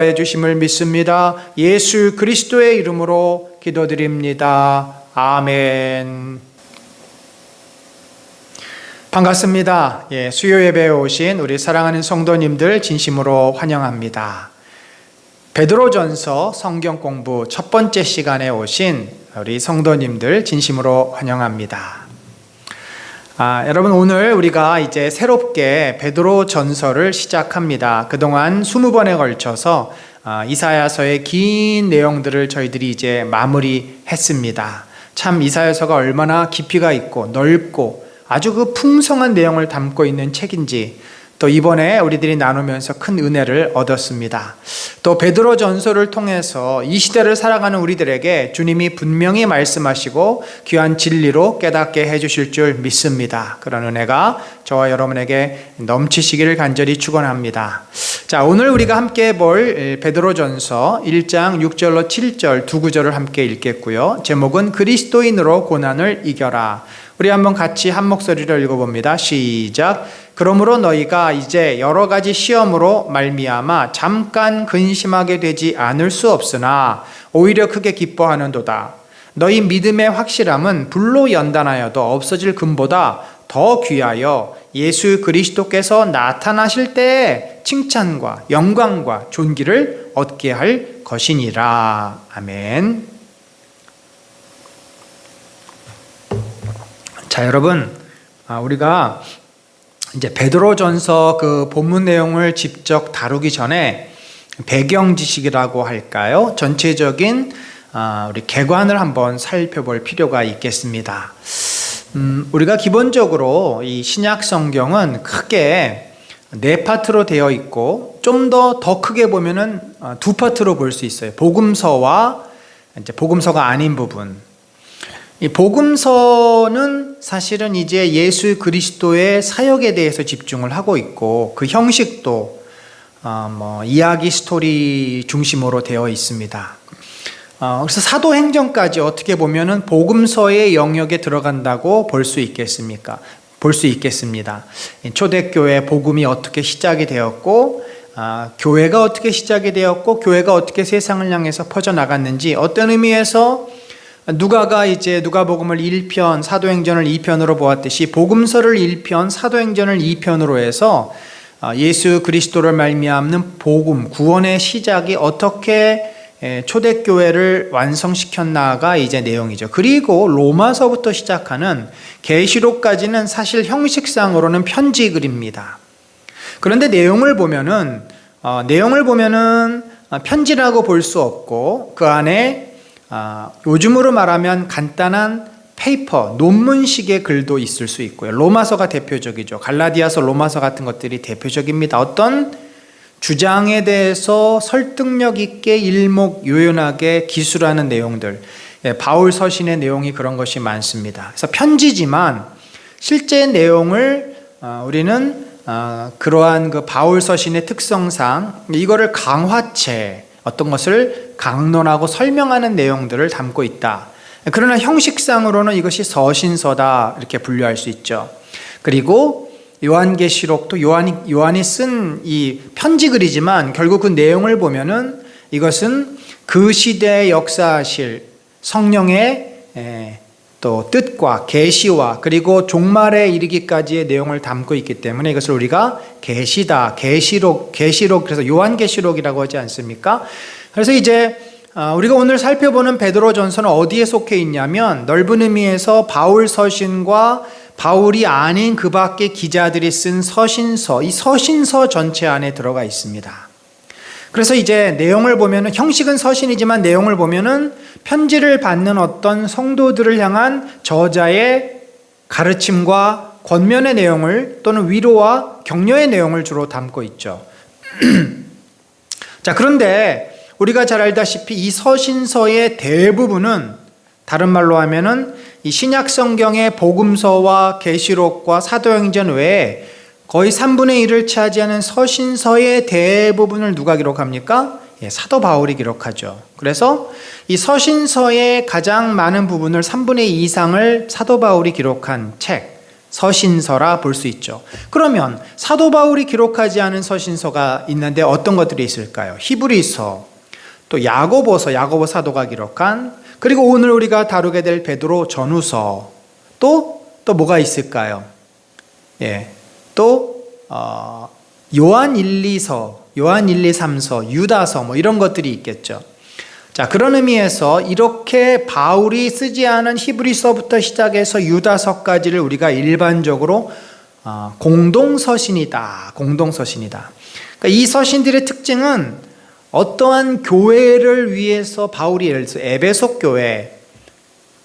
해주심을 믿습니다. 예수 그리스도의 이름으로 기도드립니다. 아멘. 반갑습니다. 수요 예배에 오신 우리 사랑하는 성도님들 진심으로 환영합니다. 베드로전서 성경 공부 첫 번째 시간에 오신 우리 성도님들 진심으로 환영합니다. 여러분, 오늘 우리가 이제 새롭게 베드로전서를 시작합니다. 그동안 20번에 걸쳐서 이사야서의 긴 내용들을 저희들이 이제 마무리했습니다. 참 이사야서가 얼마나 깊이가 있고 넓고 아주 그 풍성한 내용을 담고 있는 책인지 또 이번에 우리들이 나누면서 큰 은혜를 얻었습니다. 또 베드로전서를 통해서 이 시대를 살아가는 우리들에게 주님이 분명히 말씀하시고 귀한 진리로 깨닫게 해주실 줄 믿습니다. 그런 은혜가 저와 여러분에게 넘치시기를 간절히 축원합니다. 자, 오늘 우리가 함께 볼 베드로전서 1장 6절로 7절 두 구절을 함께 읽겠고요. 제목은 그리스도인으로 고난을 이겨라. 우리 한번 같이 한 목소리로 읽어봅니다. 시작. 그러므로 너희가 이제 여러 가지 시험으로 말미암아 잠깐 근심하게 되지 않을 수 없으나 오히려 크게 기뻐하는도다. 너희 믿음의 확실함은 불로 연단하여도 없어질 금보다 더 귀하여 예수 그리스도께서 나타나실 때에 칭찬과 영광과 존귀를 얻게 할 것이니라. 아멘. 자, 여러분, 우리가 이제 베드로전서 그 본문 내용을 직접 다루기 전에 배경 지식이라고 할까요? 전체적인 우리 개관을 한번 살펴볼 필요가 있겠습니다. 우리가 기본적으로 이 신약 성경은 크게 네 파트로 되어 있고 좀 더 크게 보면은 두 파트로 볼 수 있어요. 복음서와 이제 복음서가 아닌 부분. 이 복음서는 사실은 이제 예수 그리스도의 사역에 대해서 집중을 하고 있고 그 형식도 이야기 스토리 중심으로 되어 있습니다. 그래서 사도행전까지 어떻게 보면은 복음서의 영역에 들어간다고 볼 수 있겠습니까? 볼 수 있겠습니다. 초대교회 복음이 어떻게 시작이 되었고 교회가 어떻게 시작이 되었고 교회가 어떻게 세상을 향해서 퍼져나갔는지 어떤 의미에서 누가가 이제 누가복음을 1편, 사도행전을 2편으로 보았듯이 복음서를 1편, 사도행전을 2편으로 해서 예수 그리스도를 말미암는 복음, 구원의 시작이 어떻게 초대교회를 완성시켰나가 이제 내용이죠. 그리고 로마서부터 시작하는 계시록까지는 사실 형식상으로는 편지 글입니다. 그런데 내용을 보면은 편지라고 볼 수 없고 그 안에 요즘으로 말하면 간단한 페이퍼, 논문식의 글도 있을 수 있고요. 로마서가 대표적이죠. 갈라디아서, 로마서 같은 것들이 대표적입니다. 어떤 주장에 대해서 설득력 있게 일목요연하게 기술하는 내용들, 바울 서신의 내용이 그런 것이 많습니다. 그래서 편지지만 실제 내용을 우리는 그러한 그 바울 서신의 특성상 이거를 강화체, 어떤 것을 강론하고 설명하는 내용들을 담고 있다. 그러나 형식상으로는 이것이 서신서다 이렇게 분류할 수 있죠. 그리고 요한계시록도 요한이 쓴 이 편지글이지만 결국 그 내용을 보면은 이것은 그 시대에 역사하실 성령의 또 뜻과 계시와 그리고 종말에 이르기까지의 내용을 담고 있기 때문에 이것을 우리가 계시다, 계시록 그래서 요한계시록이라고 하지 않습니까? 그래서 이제 우리가 오늘 살펴보는 베드로전서는 어디에 속해 있냐면 넓은 의미에서 바울 서신과 바울이 아닌 그 밖의 기자들이 쓴 서신서, 이 서신서 전체 안에 들어가 있습니다. 그래서 이제 내용을 보면은 형식은 서신이지만 내용을 보면은 편지를 받는 어떤 성도들을 향한 저자의 가르침과 권면의 내용을 또는 위로와 격려의 내용을 주로 담고 있죠. 자, 그런데 우리가 잘 알다시피 이 서신서의 대부분은 다른 말로 하면은 이 신약 성경의 복음서와 계시록과 사도행전 외에 거의 3분의 1을 차지하는 서신서의 대부분을 누가 기록합니까? 사도 바울이 기록하죠. 그래서 이 서신서의 가장 많은 부분을 3분의 2 이상을 사도 바울이 기록한 책, 서신서라 볼 수 있죠. 그러면 사도 바울이 기록하지 않은 서신서가 있는데 어떤 것들이 있을까요? 히브리서, 또 야고보서, 야고보 사도가 기록한, 그리고 오늘 우리가 다루게 될 베드로 전후서, 또 뭐가 있을까요? 또 요한 1, 2서, 요한 1, 2, 3서, 유다서 뭐 이런 것들이 있겠죠. 자, 그런 의미에서 이렇게 바울이 쓰지 않은 히브리서부터 시작해서 유다서까지를 우리가 일반적으로 공동서신이다. 공동서신이다. 그러니까 이 서신들의 특징은 어떠한 교회를 위해서 바울이 예를 들어서 에베소 교회,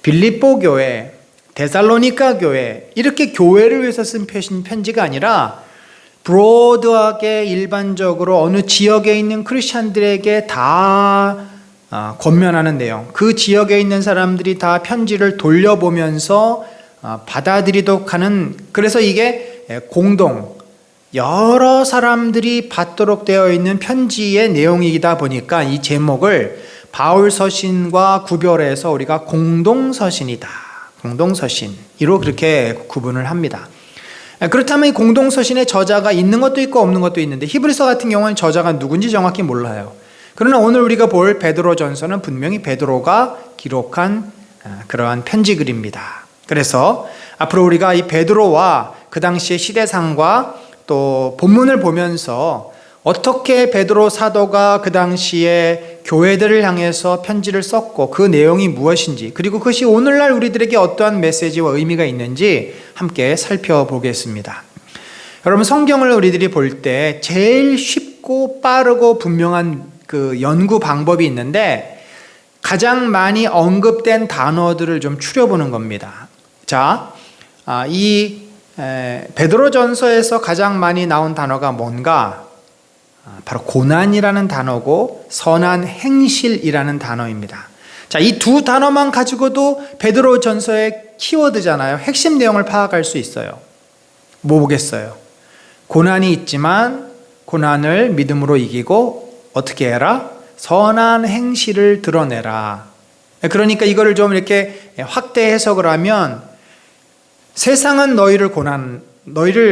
빌립보 교회, 데살로니가 교회, 이렇게 교회를 위해서 쓴 편지가 아니라 브로드하게 일반적으로 어느 지역에 있는 크리스찬들에게 다 권면하는 내용, 그 지역에 있는 사람들이 다 편지를 돌려보면서 받아들이도록 하는, 그래서 이게 공동, 여러 사람들이 받도록 되어 있는 편지의 내용이다 보니까 이 제목을 바울 서신과 구별해서 우리가 공동서신이다, 공동서신으로 그렇게 구분을 합니다. 그렇다면 이 공동서신의 저자가 있는 것도 있고 없는 것도 있는데, 히브리서 같은 경우는 저자가 누군지 정확히 몰라요. 그러나 오늘 우리가 볼 베드로전서는 분명히 베드로가 기록한 그러한 편지글입니다. 그래서 앞으로 우리가 이 베드로와 그 당시의 시대상과 또 본문을 보면서 어떻게 베드로 사도가 그 당시에 교회들을 향해서 편지를 썼고 그 내용이 무엇인지, 그리고 그것이 오늘날 우리들에게 어떠한 메시지와 의미가 있는지 함께 살펴보겠습니다. 여러분, 성경을 우리들이 볼 때 제일 쉽고 빠르고 분명한 그 연구 방법이 있는데, 가장 많이 언급된 단어들을 좀 추려보는 겁니다. 자, 이 베드로전서에서 가장 많이 나온 단어가 뭔가? 바로 고난이라는 단어고 선한 행실이라는 단어입니다. 자, 이 두 단어만 가지고도 베드로전서의 키워드잖아요. 핵심 내용을 파악할 수 있어요. 뭐 보겠어요? 고난이 있지만 고난을 믿음으로 이기고 어떻게 해라? 선한 행실을 드러내라. 그러니까 이거를 좀 이렇게 확대 해석을 하면, 세상은 너희를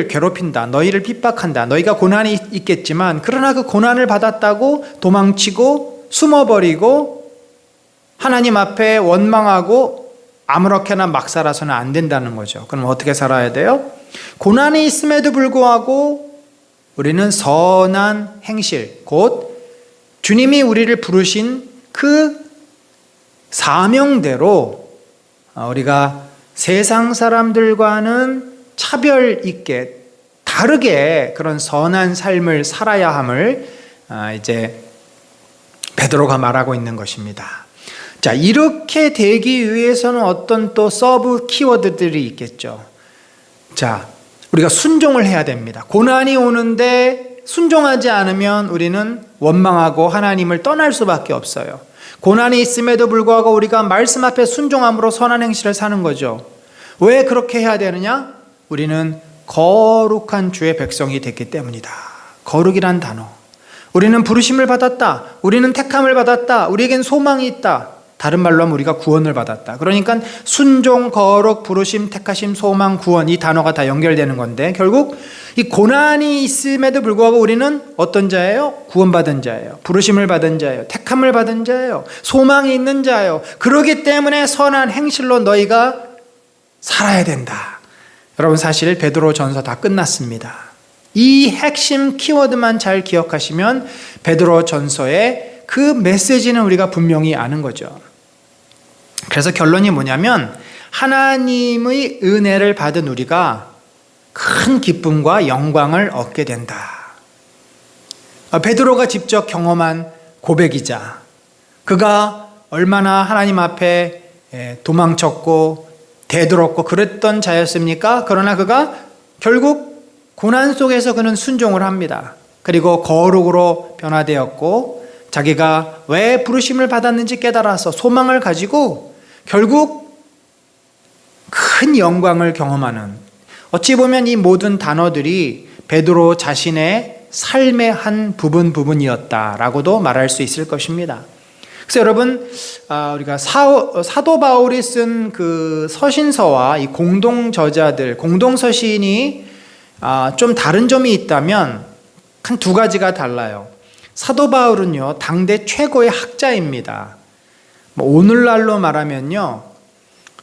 괴롭힌다, 너희를 핍박한다, 너희가 고난이 있겠지만 그러나 그 고난을 받았다고 도망치고 숨어버리고 하나님 앞에 원망하고 아무렇게나 막 살아서는 안 된다는 거죠. 그럼 어떻게 살아야 돼요? 고난이 있음에도 불구하고 우리는 선한 행실, 곧 주님이 우리를 부르신 그 사명대로 우리가 세상 사람들과는 차별 있게 다르게 그런 선한 삶을 살아야 함을 이제 베드로가 말하고 있는 것입니다. 자, 이렇게 되기 위해서는 어떤 또 서브 키워드들이 있겠죠. 자, 우리가 순종을 해야 됩니다. 고난이 오는데 순종하지 않으면 우리는 원망하고 하나님을 떠날 수밖에 없어요. 고난이 있음에도 불구하고 우리가 말씀 앞에 순종함으로 선한 행실을 사는 거죠. 왜 그렇게 해야 되느냐? 우리는 거룩한 주의 백성이 됐기 때문이다. 거룩이란 단어. 우리는 부르심을 받았다. 우리는 택함을 받았다. 우리에겐 소망이 있다. 다른 말로 하면 우리가 구원을 받았다. 그러니까 순종, 거룩, 부르심, 택하심, 소망, 구원, 이 단어가 다 연결되는 건데, 결국 이 고난이 있음에도 불구하고 우리는 어떤 자예요? 구원받은 자예요. 부르심을 받은 자예요. 택함을 받은 자예요. 소망이 있는 자예요. 그러기 때문에 선한 행실로 너희가 살아야 된다. 여러분, 사실 베드로전서 다 끝났습니다. 이 핵심 키워드만 잘 기억하시면 베드로전서의 그 메시지는 우리가 분명히 아는 거죠. 그래서 결론이 뭐냐면, 하나님의 은혜를 받은 우리가 큰 기쁨과 영광을 얻게 된다. 베드로가 직접 경험한 고백이자, 그가 얼마나 하나님 앞에 도망쳤고 대들었고 그랬던 자였습니까? 그러나 그가 결국 고난 속에서 그는 순종을 합니다. 그리고 거룩으로 변화되었고, 자기가 왜 부르심을 받았는지 깨달아서 소망을 가지고 결국 큰 영광을 경험하는, 어찌 보면 이 모든 단어들이 베드로 자신의 삶의 한 부분이었다라고도 말할 수 있을 것입니다. 그래서 여러분, 우리가 사도 바울이 쓴 그 서신서와 이 공동 저자들, 공동 서신이 좀 다른 점이 있다면 한 두 가지가 달라요. 사도 바울은요, 당대 최고의 학자입니다. 오늘날로 말하면요,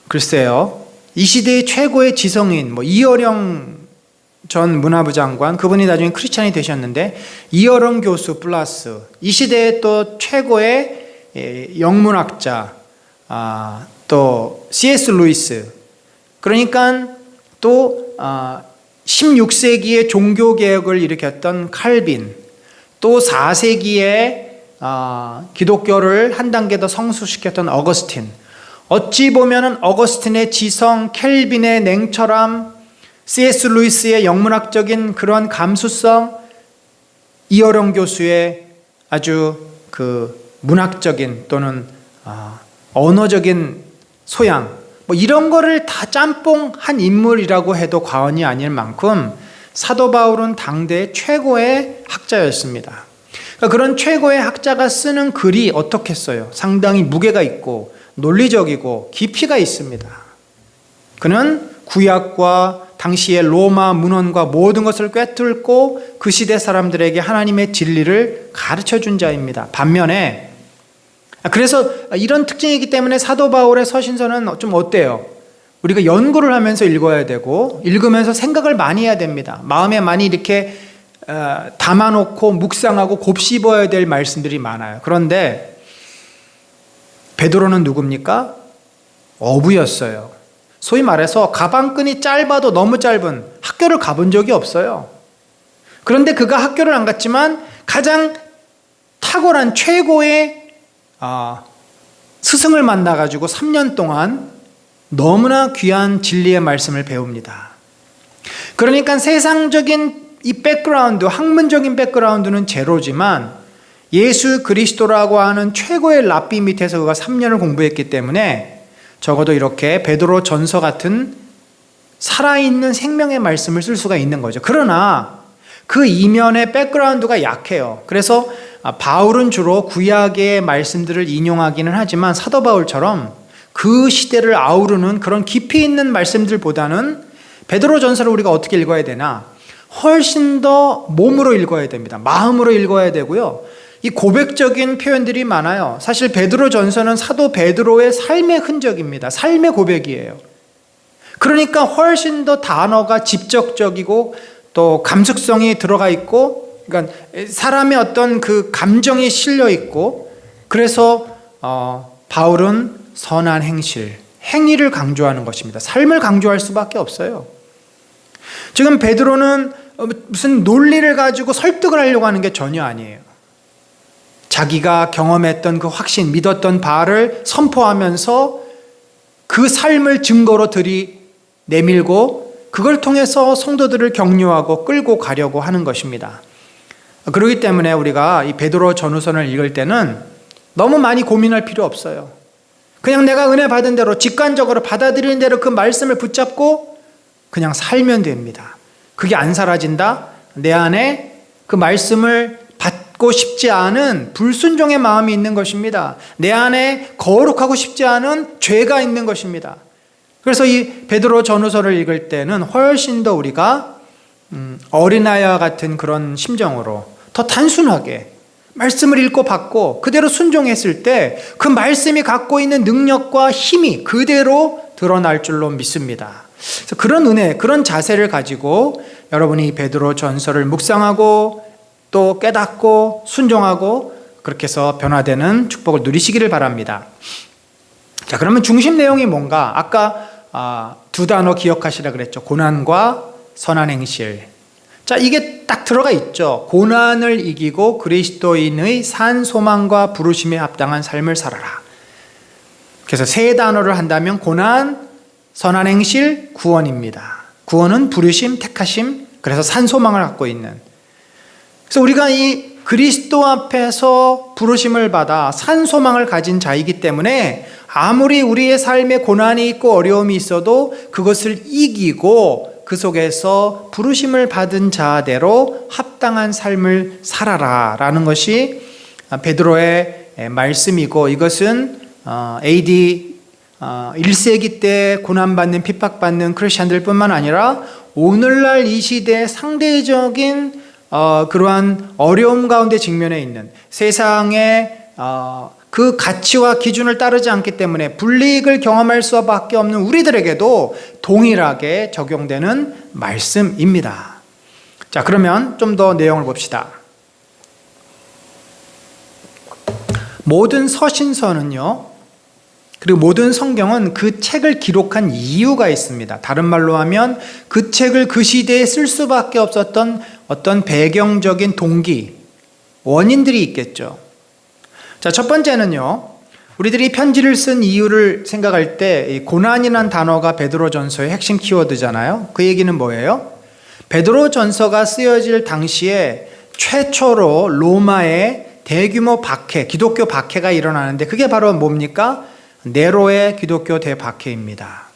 글쎄요, 이 시대의 최고의 지성인, 이어령 전 문화부 장관, 그분이 나중에 크리스찬이 되셨는데, 이어령 교수 플러스 이 시대의 또 최고의 영문학자, 또 C.S. 루이스, 그러니까 또 16세기의 종교개혁을 일으켰던 칼빈, 또 4세기에 기독교를 한 단계 더 성숙시켰던 어거스틴, 어찌 보면은 어거스틴의 지성, 켈빈의 냉철함, C.S. 루이스의 영문학적인 그런 감수성, 이어령 교수의 아주 그 문학적인 또는 언어적인 소양, 이런 거를 다 짬뽕한 인물이라고 해도 과언이 아닐 만큼 사도 바울은 당대 최고의 학자였습니다. 그러니까 그런 최고의 학자가 쓰는 글이 어떻겠어요? 상당히 무게가 있고 논리적이고 깊이가 있습니다. 그는 구약과 당시의 로마 문헌과 모든 것을 꿰뚫고 그 시대 사람들에게 하나님의 진리를 가르쳐준 자입니다. 반면에 그래서 이런 특징이기 때문에 사도 바울의 서신서는 좀 어때요? 우리가 연구를 하면서 읽어야 되고 읽으면서 생각을 많이 해야 됩니다. 마음에 많이 이렇게 담아놓고 묵상하고 곱씹어야 될 말씀들이 많아요. 그런데 베드로는 누굽니까? 어부였어요. 소위 말해서 가방끈이 짧아도 너무 짧은, 학교를 가본 적이 없어요. 그런데 그가 학교를 안 갔지만 가장 탁월한 최고의 스승을 만나가지고 3년 동안 너무나 귀한 진리의 말씀을 배웁니다. 그러니까 세상적인 이 백그라운드, 학문적인 백그라운드는 제로지만 예수 그리스도라고 하는 최고의 랍비 밑에서 그가 3년을 공부했기 때문에 적어도 이렇게 베드로 전서 같은 살아있는 생명의 말씀을 쓸 수가 있는 거죠. 그러나 그 이면의 백그라운드가 약해요. 그래서 바울은 주로 구약의 말씀들을 인용하기는 하지만 사도 바울처럼 그 시대를 아우르는 그런 깊이 있는 말씀들보다는 베드로 전서를 우리가 어떻게 읽어야 되나? 훨씬 더 몸으로 읽어야 됩니다. 마음으로 읽어야 되고요. 이 고백적인 표현들이 많아요. 사실 베드로 전서는 사도 베드로의 삶의 흔적입니다. 삶의 고백이에요. 그러니까 훨씬 더 단어가 직접적이고 또 감수성이 들어가 있고, 그러니까 사람의 어떤 그 감정이 실려 있고, 그래서 바울은 선한 행위를 강조하는 것입니다. 삶을 강조할 수밖에 없어요. 지금 베드로는 무슨 논리를 가지고 설득을 하려고 하는 게 전혀 아니에요. 자기가 경험했던 그 확신, 믿었던 바를 선포하면서 그 삶을 증거로 내밀고 그걸 통해서 성도들을 격려하고 끌고 가려고 하는 것입니다. 그렇기 때문에 우리가 이 베드로 전후선을 읽을 때는 너무 많이 고민할 필요 없어요. 그냥 내가 은혜 받은 대로 직관적으로 받아들이는 대로 그 말씀을 붙잡고 그냥 살면 됩니다. 그게 안 사라진다? 내 안에 그 말씀을 받고 싶지 않은 불순종의 마음이 있는 것입니다. 내 안에 거룩하고 싶지 않은 죄가 있는 것입니다. 그래서 이 베드로 전후서를 읽을 때는 훨씬 더 우리가 어린아이와 같은 그런 심정으로 더 단순하게 말씀을 읽고 받고 그대로 순종했을 때 그 말씀이 갖고 있는 능력과 힘이 그대로 드러날 줄로 믿습니다. 그래서 그런 은혜, 그런 자세를 가지고 여러분이 베드로 전서를 묵상하고 또 깨닫고 순종하고 그렇게 해서 변화되는 축복을 누리시기를 바랍니다. 자, 그러면 중심 내용이 뭔가? 아까 두 단어 기억하시라 그랬죠. 고난과 선한 행실. 자, 이게 딱 들어가 있죠. 고난을 이기고 그리스도인의 산 소망과 부르심에 합당한 삶을 살아라. 그래서 세 단어를 한다면 고난, 선한 행실, 구원입니다. 구원은 부르심, 택하심, 그래서 산 소망을 갖고 있는. 그래서 우리가 이 그리스도 앞에서 부르심을 받아 산 소망을 가진 자이기 때문에 아무리 우리의 삶에 고난이 있고 어려움이 있어도 그것을 이기고 그 속에서 부르심을 받은 자대로 합당한 삶을 살아라 라는 것이 베드로의 말씀이고 이것은 AD 1세기 때 고난받는 핍박받는 크리스천들 뿐만 아니라 오늘날 이 시대의 상대적인 그러한 어려움 가운데 직면해 있는 세상의 그 가치와 기준을 따르지 않기 때문에 불이익을 경험할 수밖에 없는 우리들에게도 동일하게 적용되는 말씀입니다. 자, 그러면 좀 더 내용을 봅시다. 모든 서신서는요, 그리고 모든 성경은 그 책을 기록한 이유가 있습니다. 다른 말로 하면 그 책을 그 시대에 쓸 수밖에 없었던 어떤 배경적인 동기, 원인들이 있겠죠. 자, 첫 번째는요, 우리들이 편지를 쓴 이유를 생각할 때 고난이라는 단어가 베드로전서의 핵심 키워드잖아요. 그 얘기는 뭐예요? 베드로전서가 쓰여질 당시에 최초로 로마에 대규모 박해, 기독교 박해가 일어나는데 그게 바로 뭡니까? 네로의 기독교 대박해입니다.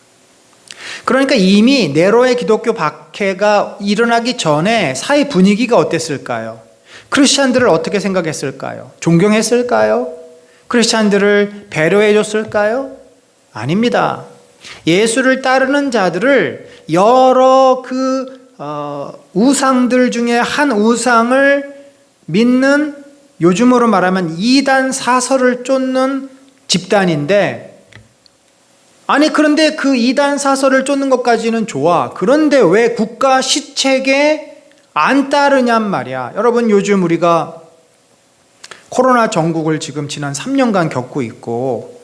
그러니까 이미 네로의 기독교 박해가 일어나기 전에 사회 분위기가 어땠을까요? 크리스찬들을 어떻게 생각했을까요? 존경했을까요? 크리스찬들을 배려해 줬을까요? 아닙니다. 예수를 따르는 자들을 여러 우상들 중에 한 우상을 믿는, 요즘으로 말하면 이단 사설을 쫓는 집단인데, 아니 그런데 그 이단 사설을 쫓는 것까지는 좋아. 그런데 왜 국가 시책에 안 따르냔 말이야. 여러분, 요즘 우리가 코로나 전국을 지금 지난 3년간 겪고 있고,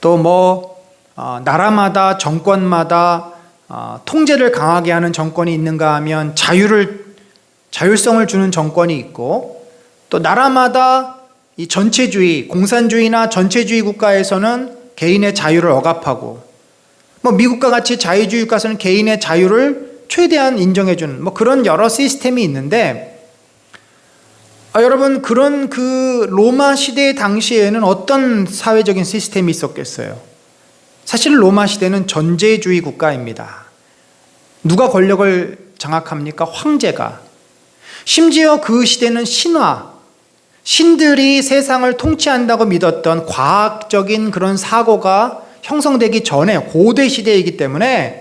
또 나라마다 정권마다 통제를 강하게 하는 정권이 있는가 하면 자율성을 주는 정권이 있고, 또 나라마다 이 전체주의, 공산주의나 전체주의 국가에서는 개인의 자유를 억압하고, 미국과 같이 자유주의 국가에서는 개인의 자유를 최대한 인정해주는 그런 여러 시스템이 있는데, 여러분, 그런 그 로마 시대 당시에는 어떤 사회적인 시스템이 있었겠어요? 사실 로마 시대는 전제주의 국가입니다. 누가 권력을 장악합니까? 황제가. 심지어 그 시대는 신들이 세상을 통치한다고 믿었던 과학적인 그런 사고가 형성되기 전에 고대 시대이기 때문에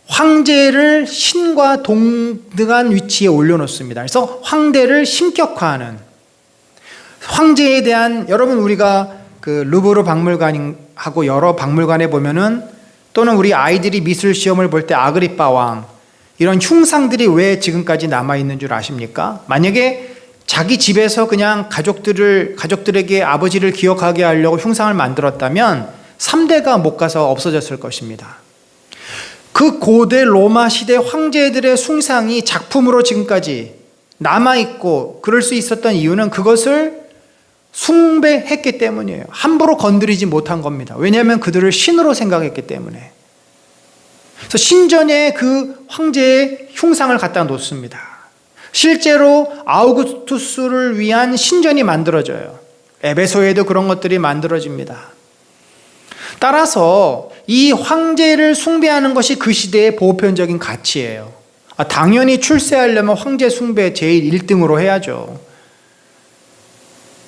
황제를 신과 동등한 위치에 올려놓습니다. 그래서 황대를 신격화하는, 황제에 대한, 여러분 우리가 그 루브르 박물관하고 여러 박물관에 보면은, 또는 우리 아이들이 미술 시험을 볼 때 아그리파 왕, 이런 흉상들이 왜 지금까지 남아있는 줄 아십니까? 만약에 자기 집에서 그냥 가족들에게 아버지를 기억하게 하려고 흉상을 만들었다면 3대가 못 가서 없어졌을 것입니다. 그 고대 로마 시대 황제들의 숭상이 작품으로 지금까지 남아있고 그럴 수 있었던 이유는 그것을 숭배했기 때문이에요. 함부로 건드리지 못한 겁니다. 왜냐하면 그들을 신으로 생각했기 때문에. 그래서 신전에 그 황제의 흉상을 갖다 놓습니다. 실제로 아우구스투스를 위한 신전이 만들어져요. 에베소에도 그런 것들이 만들어집니다. 따라서 이 황제를 숭배하는 것이 그 시대의 보편적인 가치예요. 당연히 출세하려면 황제 숭배 제일 1등으로 해야죠.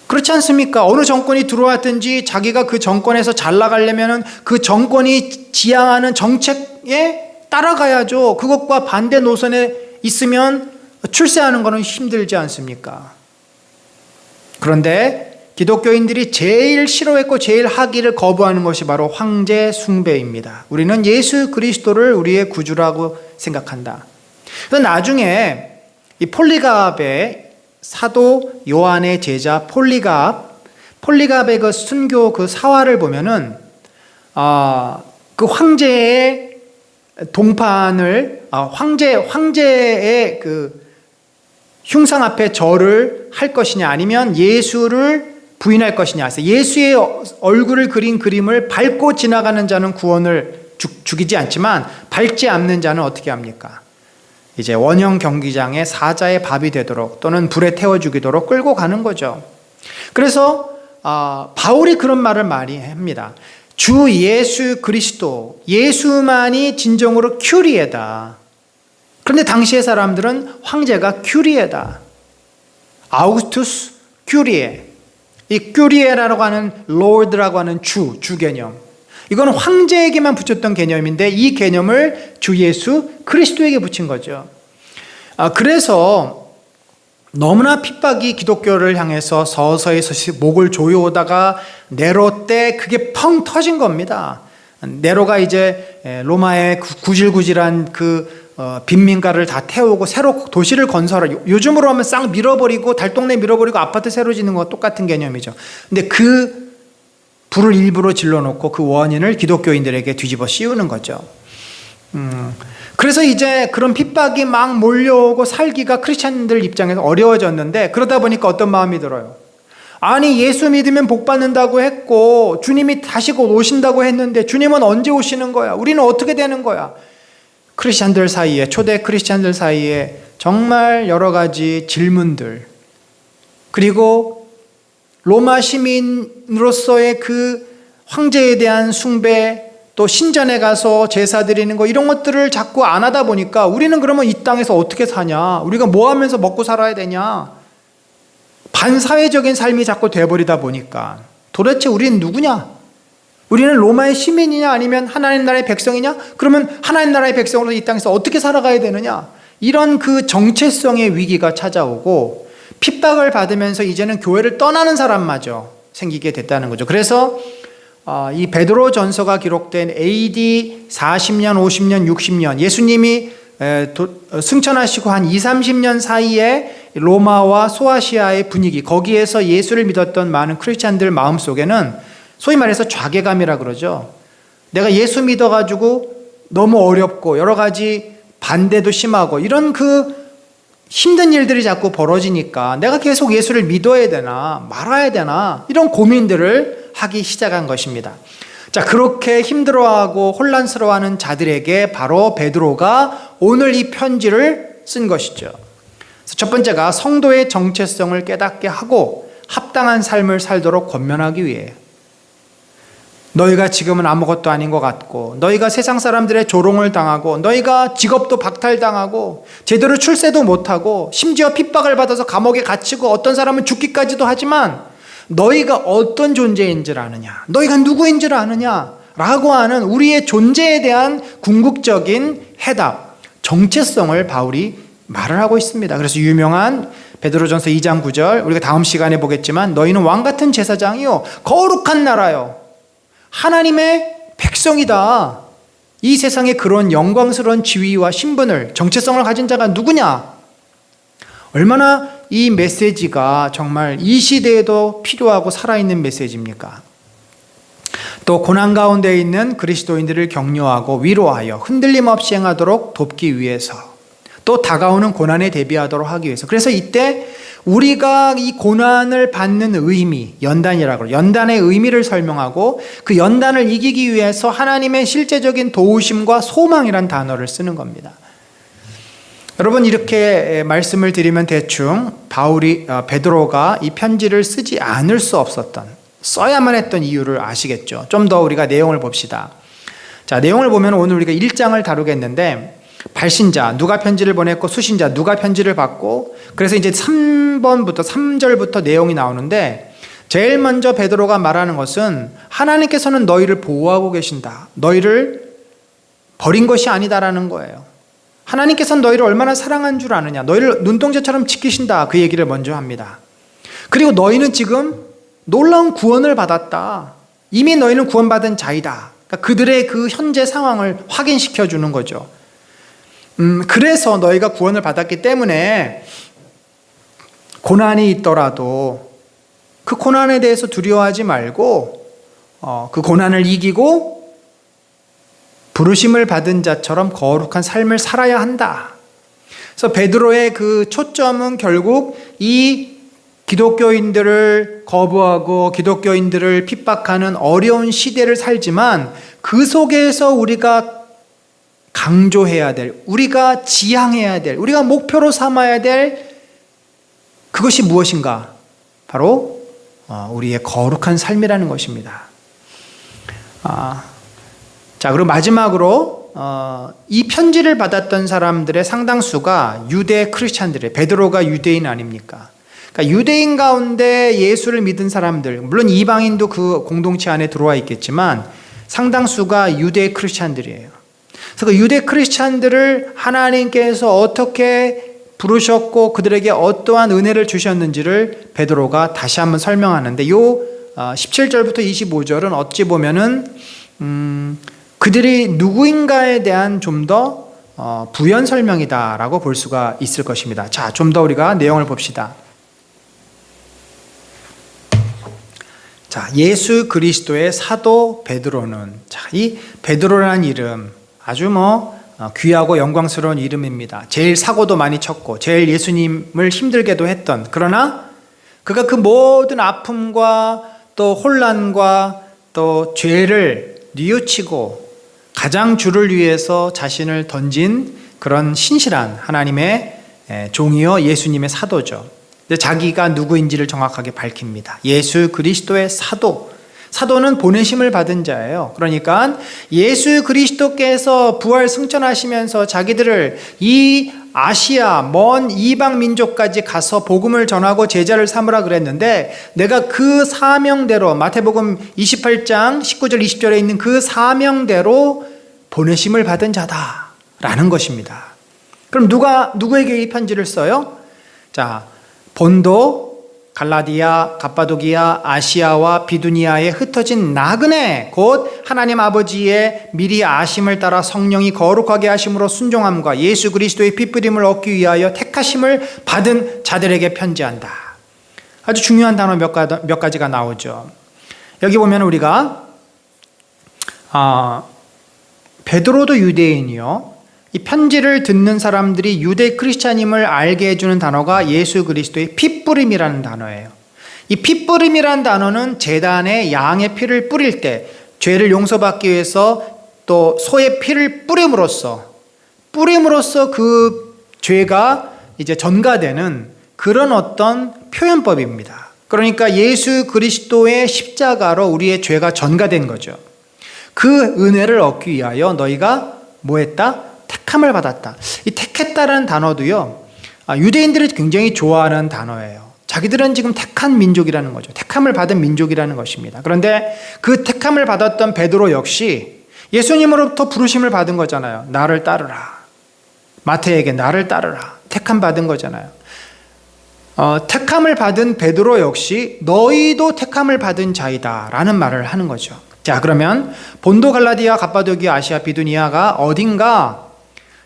그렇지 않습니까? 어느 정권이 들어왔든지 자기가 그 정권에서 잘 나가려면 그 정권이 지향하는 정책에 따라가야죠. 그것과 반대 노선에 있으면 출세하는 것은 힘들지 않습니까? 그런데 기독교인들이 제일 싫어했고 제일 하기를 거부하는 것이 바로 황제 숭배입니다. 우리는 예수 그리스도를 우리의 구주라고 생각한다. 그래서 나중에 이 폴리갑의, 사도 요한의 제자 폴리갑의 그 순교 그 사화를 보면은 그 황제의 동판을 황제의 그 흉상 앞에 절을 할 것이냐 아니면 예수를 부인할 것이냐. 예수의 얼굴을 그린 그림을 밟고 지나가는 자는 구원을 죽이지 않지만 밟지 않는 자는 어떻게 합니까? 이제 원형 경기장에 사자의 밥이 되도록 또는 불에 태워 죽이도록 끌고 가는 거죠. 그래서 바울이 그런 말을 많이 합니다. 주 예수 그리스도, 예수만이 진정으로 큐리에다. 그런데 당시의 사람들은 황제가 큐리에다. 아우구스투스 큐리에. 이 큐리에라고 하는 Lord라고 하는 주 개념. 이건 황제에게만 붙였던 개념인데 이 개념을 주 예수 그리스도에게 붙인 거죠. 그래서 너무나 핍박이 기독교를 향해서 서서히 목을 조여오다가 네로 때 그게 펑 터진 겁니다. 네로가 이제 로마의 구질구질한 빈민가를 다 태우고 새로 도시를 건설하고, 요즘으로 하면 싹 밀어버리고 달동네 밀어버리고 아파트 새로 짓는 거 똑같은 개념이죠. 근데 그 불을 일부러 질러놓고 그 원인을 기독교인들에게 뒤집어 씌우는 거죠. 그래서 이제 그런 핍박이 막 몰려오고 살기가 크리스찬들 입장에서 어려워졌는데, 그러다 보니까 어떤 마음이 들어요? 아니, 예수 믿으면 복 받는다고 했고 주님이 다시 곧 오신다고 했는데 주님은 언제 오시는 거야? 우리는 어떻게 되는 거야? 크리스찬들 사이에, 초대 크리스찬들 사이에 정말 여러 가지 질문들, 그리고 로마 시민으로서의 그 황제에 대한 숭배, 또 신전에 가서 제사 드리는 거, 이런 것들을 자꾸 안 하다 보니까 우리는 그러면 이 땅에서 어떻게 사냐? 우리가 뭐 하면서 먹고 살아야 되냐? 반사회적인 삶이 자꾸 돼버리다 보니까 도대체 우리는 누구냐? 우리는 로마의 시민이냐 아니면 하나님 나라의 백성이냐? 그러면 하나님 나라의 백성으로 이 땅에서 어떻게 살아가야 되느냐? 이런 그 정체성의 위기가 찾아오고 핍박을 받으면서 이제는 교회를 떠나는 사람마저 생기게 됐다는 거죠. 그래서 이 베드로 전서가 기록된 AD 40년, 50년, 60년, 예수님이 승천하시고 한 20-30년 사이에 로마와 소아시아의 분위기, 거기에서 예수를 믿었던 많은 크리스찬들 마음속에는 소위 말해서 좌계감이라 그러죠. 내가 예수 믿어가지고 너무 어렵고 여러 가지 반대도 심하고 이런 그 힘든 일들이 자꾸 벌어지니까 내가 계속 예수를 믿어야 되나 말아야 되나, 이런 고민들을 하기 시작한 것입니다. 자, 그렇게 힘들어하고 혼란스러워하는 자들에게 바로 베드로가 오늘 이 편지를 쓴 것이죠. 그래서 첫 번째가 성도의 정체성을 깨닫게 하고 합당한 삶을 살도록 권면하기 위해, 너희가 지금은 아무것도 아닌 것 같고, 너희가 세상 사람들의 조롱을 당하고, 너희가 직업도 박탈당하고, 제대로 출세도 못하고, 심지어 핍박을 받아서 감옥에 갇히고, 어떤 사람은 죽기까지도 하지만 너희가 어떤 존재인 줄 아느냐, 너희가 누구인 줄 아느냐 라고 하는 우리의 존재에 대한 궁극적인 해답, 정체성을 바울이 말을 하고 있습니다. 그래서 유명한 베드로전서 2장 9절, 우리가 다음 시간에 보겠지만, 너희는 왕같은 제사장이요 거룩한 나라요 하나님의 백성이다. 이 세상에 그런 영광스러운 지위와 신분을, 정체성을 가진 자가 누구냐? 얼마나 이 메시지가 정말 이 시대에도 필요하고 살아있는 메시지입니까? 또 고난 가운데 있는 그리스도인들을 격려하고 위로하여 흔들림 없이 행하도록 돕기 위해서, 또 다가오는 고난에 대비하도록 하기 위해서. 그래서 이때 우리가 이 고난을 받는 의미, 연단이라고 해요. 연단의 의미를 설명하고 그 연단을 이기기 위해서 하나님의 실제적인 도우심과 소망이란 단어를 쓰는 겁니다. 여러분, 이렇게 말씀을 드리면 대충 베드로가 이 편지를 쓰지 않을 수 없었던, 써야만 했던 이유를 아시겠죠? 좀 더 우리가 내용을 봅시다. 자, 내용을 보면 오늘 우리가 1장을 다루겠는데, 발신자 누가 편지를 보냈고 수신자 누가 편지를 받고, 그래서 이제 3절부터 내용이 나오는데, 제일 먼저 베드로가 말하는 것은 하나님께서는 너희를 보호하고 계신다, 너희를 버린 것이 아니다라는 거예요. 하나님께서는 너희를 얼마나 사랑한 줄 아느냐, 너희를 눈동자처럼 지키신다, 그 얘기를 먼저 합니다. 그리고 너희는 지금 놀라운 구원을 받았다, 이미 너희는 구원받은 자이다. 그러니까 그들의 그 현재 상황을 확인시켜 주는 거죠. 그래서 너희가 구원을 받았기 때문에 고난이 있더라도 그 고난에 대해서 두려워하지 말고 그 고난을 이기고 부르심을 받은 자처럼 거룩한 삶을 살아야 한다. 그래서 베드로의 그 초점은 결국 이 기독교인들을 거부하고 기독교인들을 핍박하는 어려운 시대를 살지만, 그 속에서 우리가 강조해야 될, 우리가 지향해야 될, 우리가 목표로 삼아야 될 그것이 무엇인가? 바로 우리의 거룩한 삶이라는 것입니다. 자, 그리고 마지막으로 이 편지를 받았던 사람들의 상당수가 유대 크리스찬들이에요. 베드로가 유대인 아닙니까? 그러니까 유대인 가운데 예수를 믿은 사람들, 물론 이방인도 그 공동체 안에 들어와 있겠지만 상당수가 유대 크리스찬들이에요. 그래서 그 유대 크리스찬들을 하나님께서 어떻게 부르셨고 그들에게 어떠한 은혜를 주셨는지를 베드로가 다시 한번 설명하는데, 요 17절부터 25절은 어찌 보면은 그들이 누구인가에 대한 좀 더 부연 설명이다라고 볼 수가 있을 것입니다. 자, 좀 더 우리가 내용을 봅시다. 자, 예수 그리스도의 사도 베드로는, 자, 이 베드로라는 이름 아주 귀하고 영광스러운 이름입니다. 제일 사고도 많이 쳤고 제일 예수님을 힘들게도 했던, 그러나 그가 그 모든 아픔과 또 혼란과 또 죄를 뉘우치고 가장 주를 위해서 자신을 던진 그런 신실한 하나님의 종이요 예수님의 사도죠. 자기가 누구인지를 정확하게 밝힙니다. 예수 그리스도의 사도. 사도는 보내심을 받은 자예요. 그러니까 예수 그리스도께서 부활 승천하시면서 자기들을 이 아시아 먼 이방 민족까지 가서 복음을 전하고 제자를 삼으라 그랬는데, 내가 그 사명대로 마태복음 28장 19절 20절에 있는 그 사명대로 보내심을 받은 자다라는 것입니다. 그럼 누구에게 이 편지를 써요? 자, 본도, 갈라디아, 갑바도기아, 아시아와 비두니아에 흩어진 나그네, 곧 하나님 아버지의 미리 아심을 따라 성령이 거룩하게 하심으로 순종함과 예수 그리스도의 핏부림을 얻기 위하여 택하심을 받은 자들에게 편지한다. 아주 중요한 단어 몇 가지가 나오죠. 여기 보면 우리가 베드로도 유대인이요, 이 편지를 듣는 사람들이 유대 크리스찬임을 알게 해주는 단어가 예수 그리스도의 핏부림이라는 단어예요. 이 핏부림이라는 단어는 제단에 양의 피를 뿌릴 때 죄를 용서받기 위해서 또 소의 피를 뿌림으로써 그 죄가 이제 전가되는 그런 어떤 표현법입니다. 그러니까 예수 그리스도의 십자가로 우리의 죄가 전가된 거죠. 그 은혜를 얻기 위하여 너희가 뭐 했다? 택함을 받았다. 이 택했다라는 단어도요, 유대인들이 굉장히 좋아하는 단어예요. 자기들은 지금 택한 민족이라는 거죠. 택함을 받은 민족이라는 것입니다. 그런데 그 택함을 받았던 베드로 역시 예수님으로부터 부르심을 받은 거잖아요. 나를 따르라. 마태에게 나를 따르라. 택함 받은 거잖아요. 택함을 받은 베드로 역시 너희도 택함을 받은 자이다 라는 말을 하는 거죠. 자, 그러면 본도, 갈라디아, 갑바도기아, 아시아, 비두니아가 어딘가,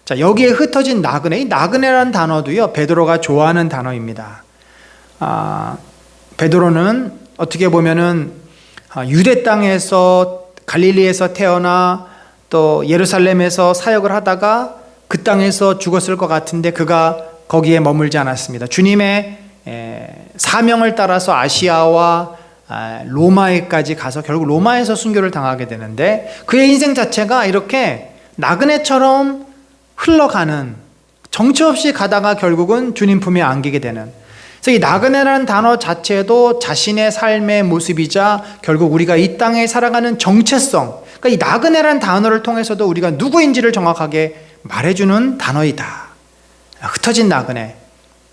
자, 여기에 흩어진 나그네, 이 나그네라는 단어도요, 베드로가 좋아하는 단어입니다. 베드로는 어떻게 보면은 유대 땅에서, 갈릴리에서 태어나 또 예루살렘에서 사역을 하다가 그 땅에서 죽었을 것 같은데 그가 거기에 머물지 않았습니다. 주님의 사명을 따라서 아시아와 로마에까지 가서 결국 로마에서 순교를 당하게 되는데, 그의 인생 자체가 이렇게 나그네처럼 흘러가는, 정처 없이 가다가 결국은 주님 품에 안기게 되는, 그래서 이 나그네라는 단어 자체도 자신의 삶의 모습이자 결국 우리가 이 땅에 살아가는 정체성, 그러니까 이 나그네라는 단어를 통해서도 우리가 누구인지를 정확하게 말해주는 단어이다. 흩어진 나그네.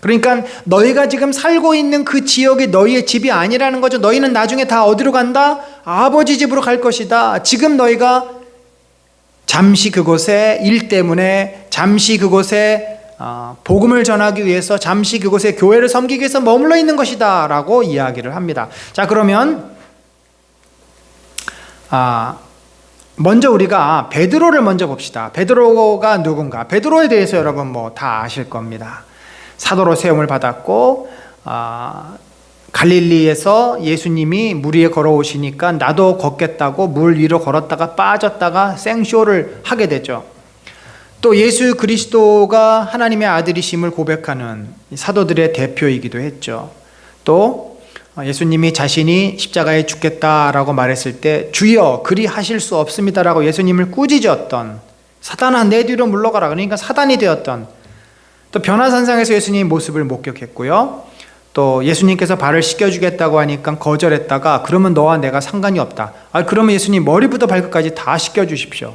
그러니까 너희가 지금 살고 있는 그 지역이 너희의 집이 아니라는 거죠. 너희는 나중에 다 어디로 간다? 아버지 집으로 갈 것이다. 지금 너희가 잠시 그곳에 일 때문에, 잠시 그곳에 복음을 전하기 위해서, 잠시 그곳에 교회를 섬기기 위해서 머물러 있는 것이다 라고 이야기를 합니다. 자, 그러면 먼저 우리가 베드로를 먼저 봅시다. 베드로가 누군가? 베드로에 대해서 여러분 다 아실 겁니다. 사도로 세움을 받았고 갈릴리에서 예수님이 물 위에 걸어오시니까 나도 걷겠다고 물 위로 걸었다가 빠졌다가 생쇼를 하게 되죠. 또 예수 그리스도가 하나님의 아들이심을 고백하는 사도들의 대표이기도 했죠. 또 예수님이 자신이 십자가에 죽겠다라고 말했을 때 주여 그리 하실 수 없습니다라고 예수님을 꾸짖었던, 사단아 내 뒤로 물러가라, 그러니까 사단이 되었던, 또 변화산상에서 예수님의 모습을 목격했고요. 또 예수님께서 발을 씻겨주겠다고 하니까 거절했다가 그러면 너와 내가 상관이 없다. 그러면 예수님 머리부터 발끝까지 다 씻겨주십시오.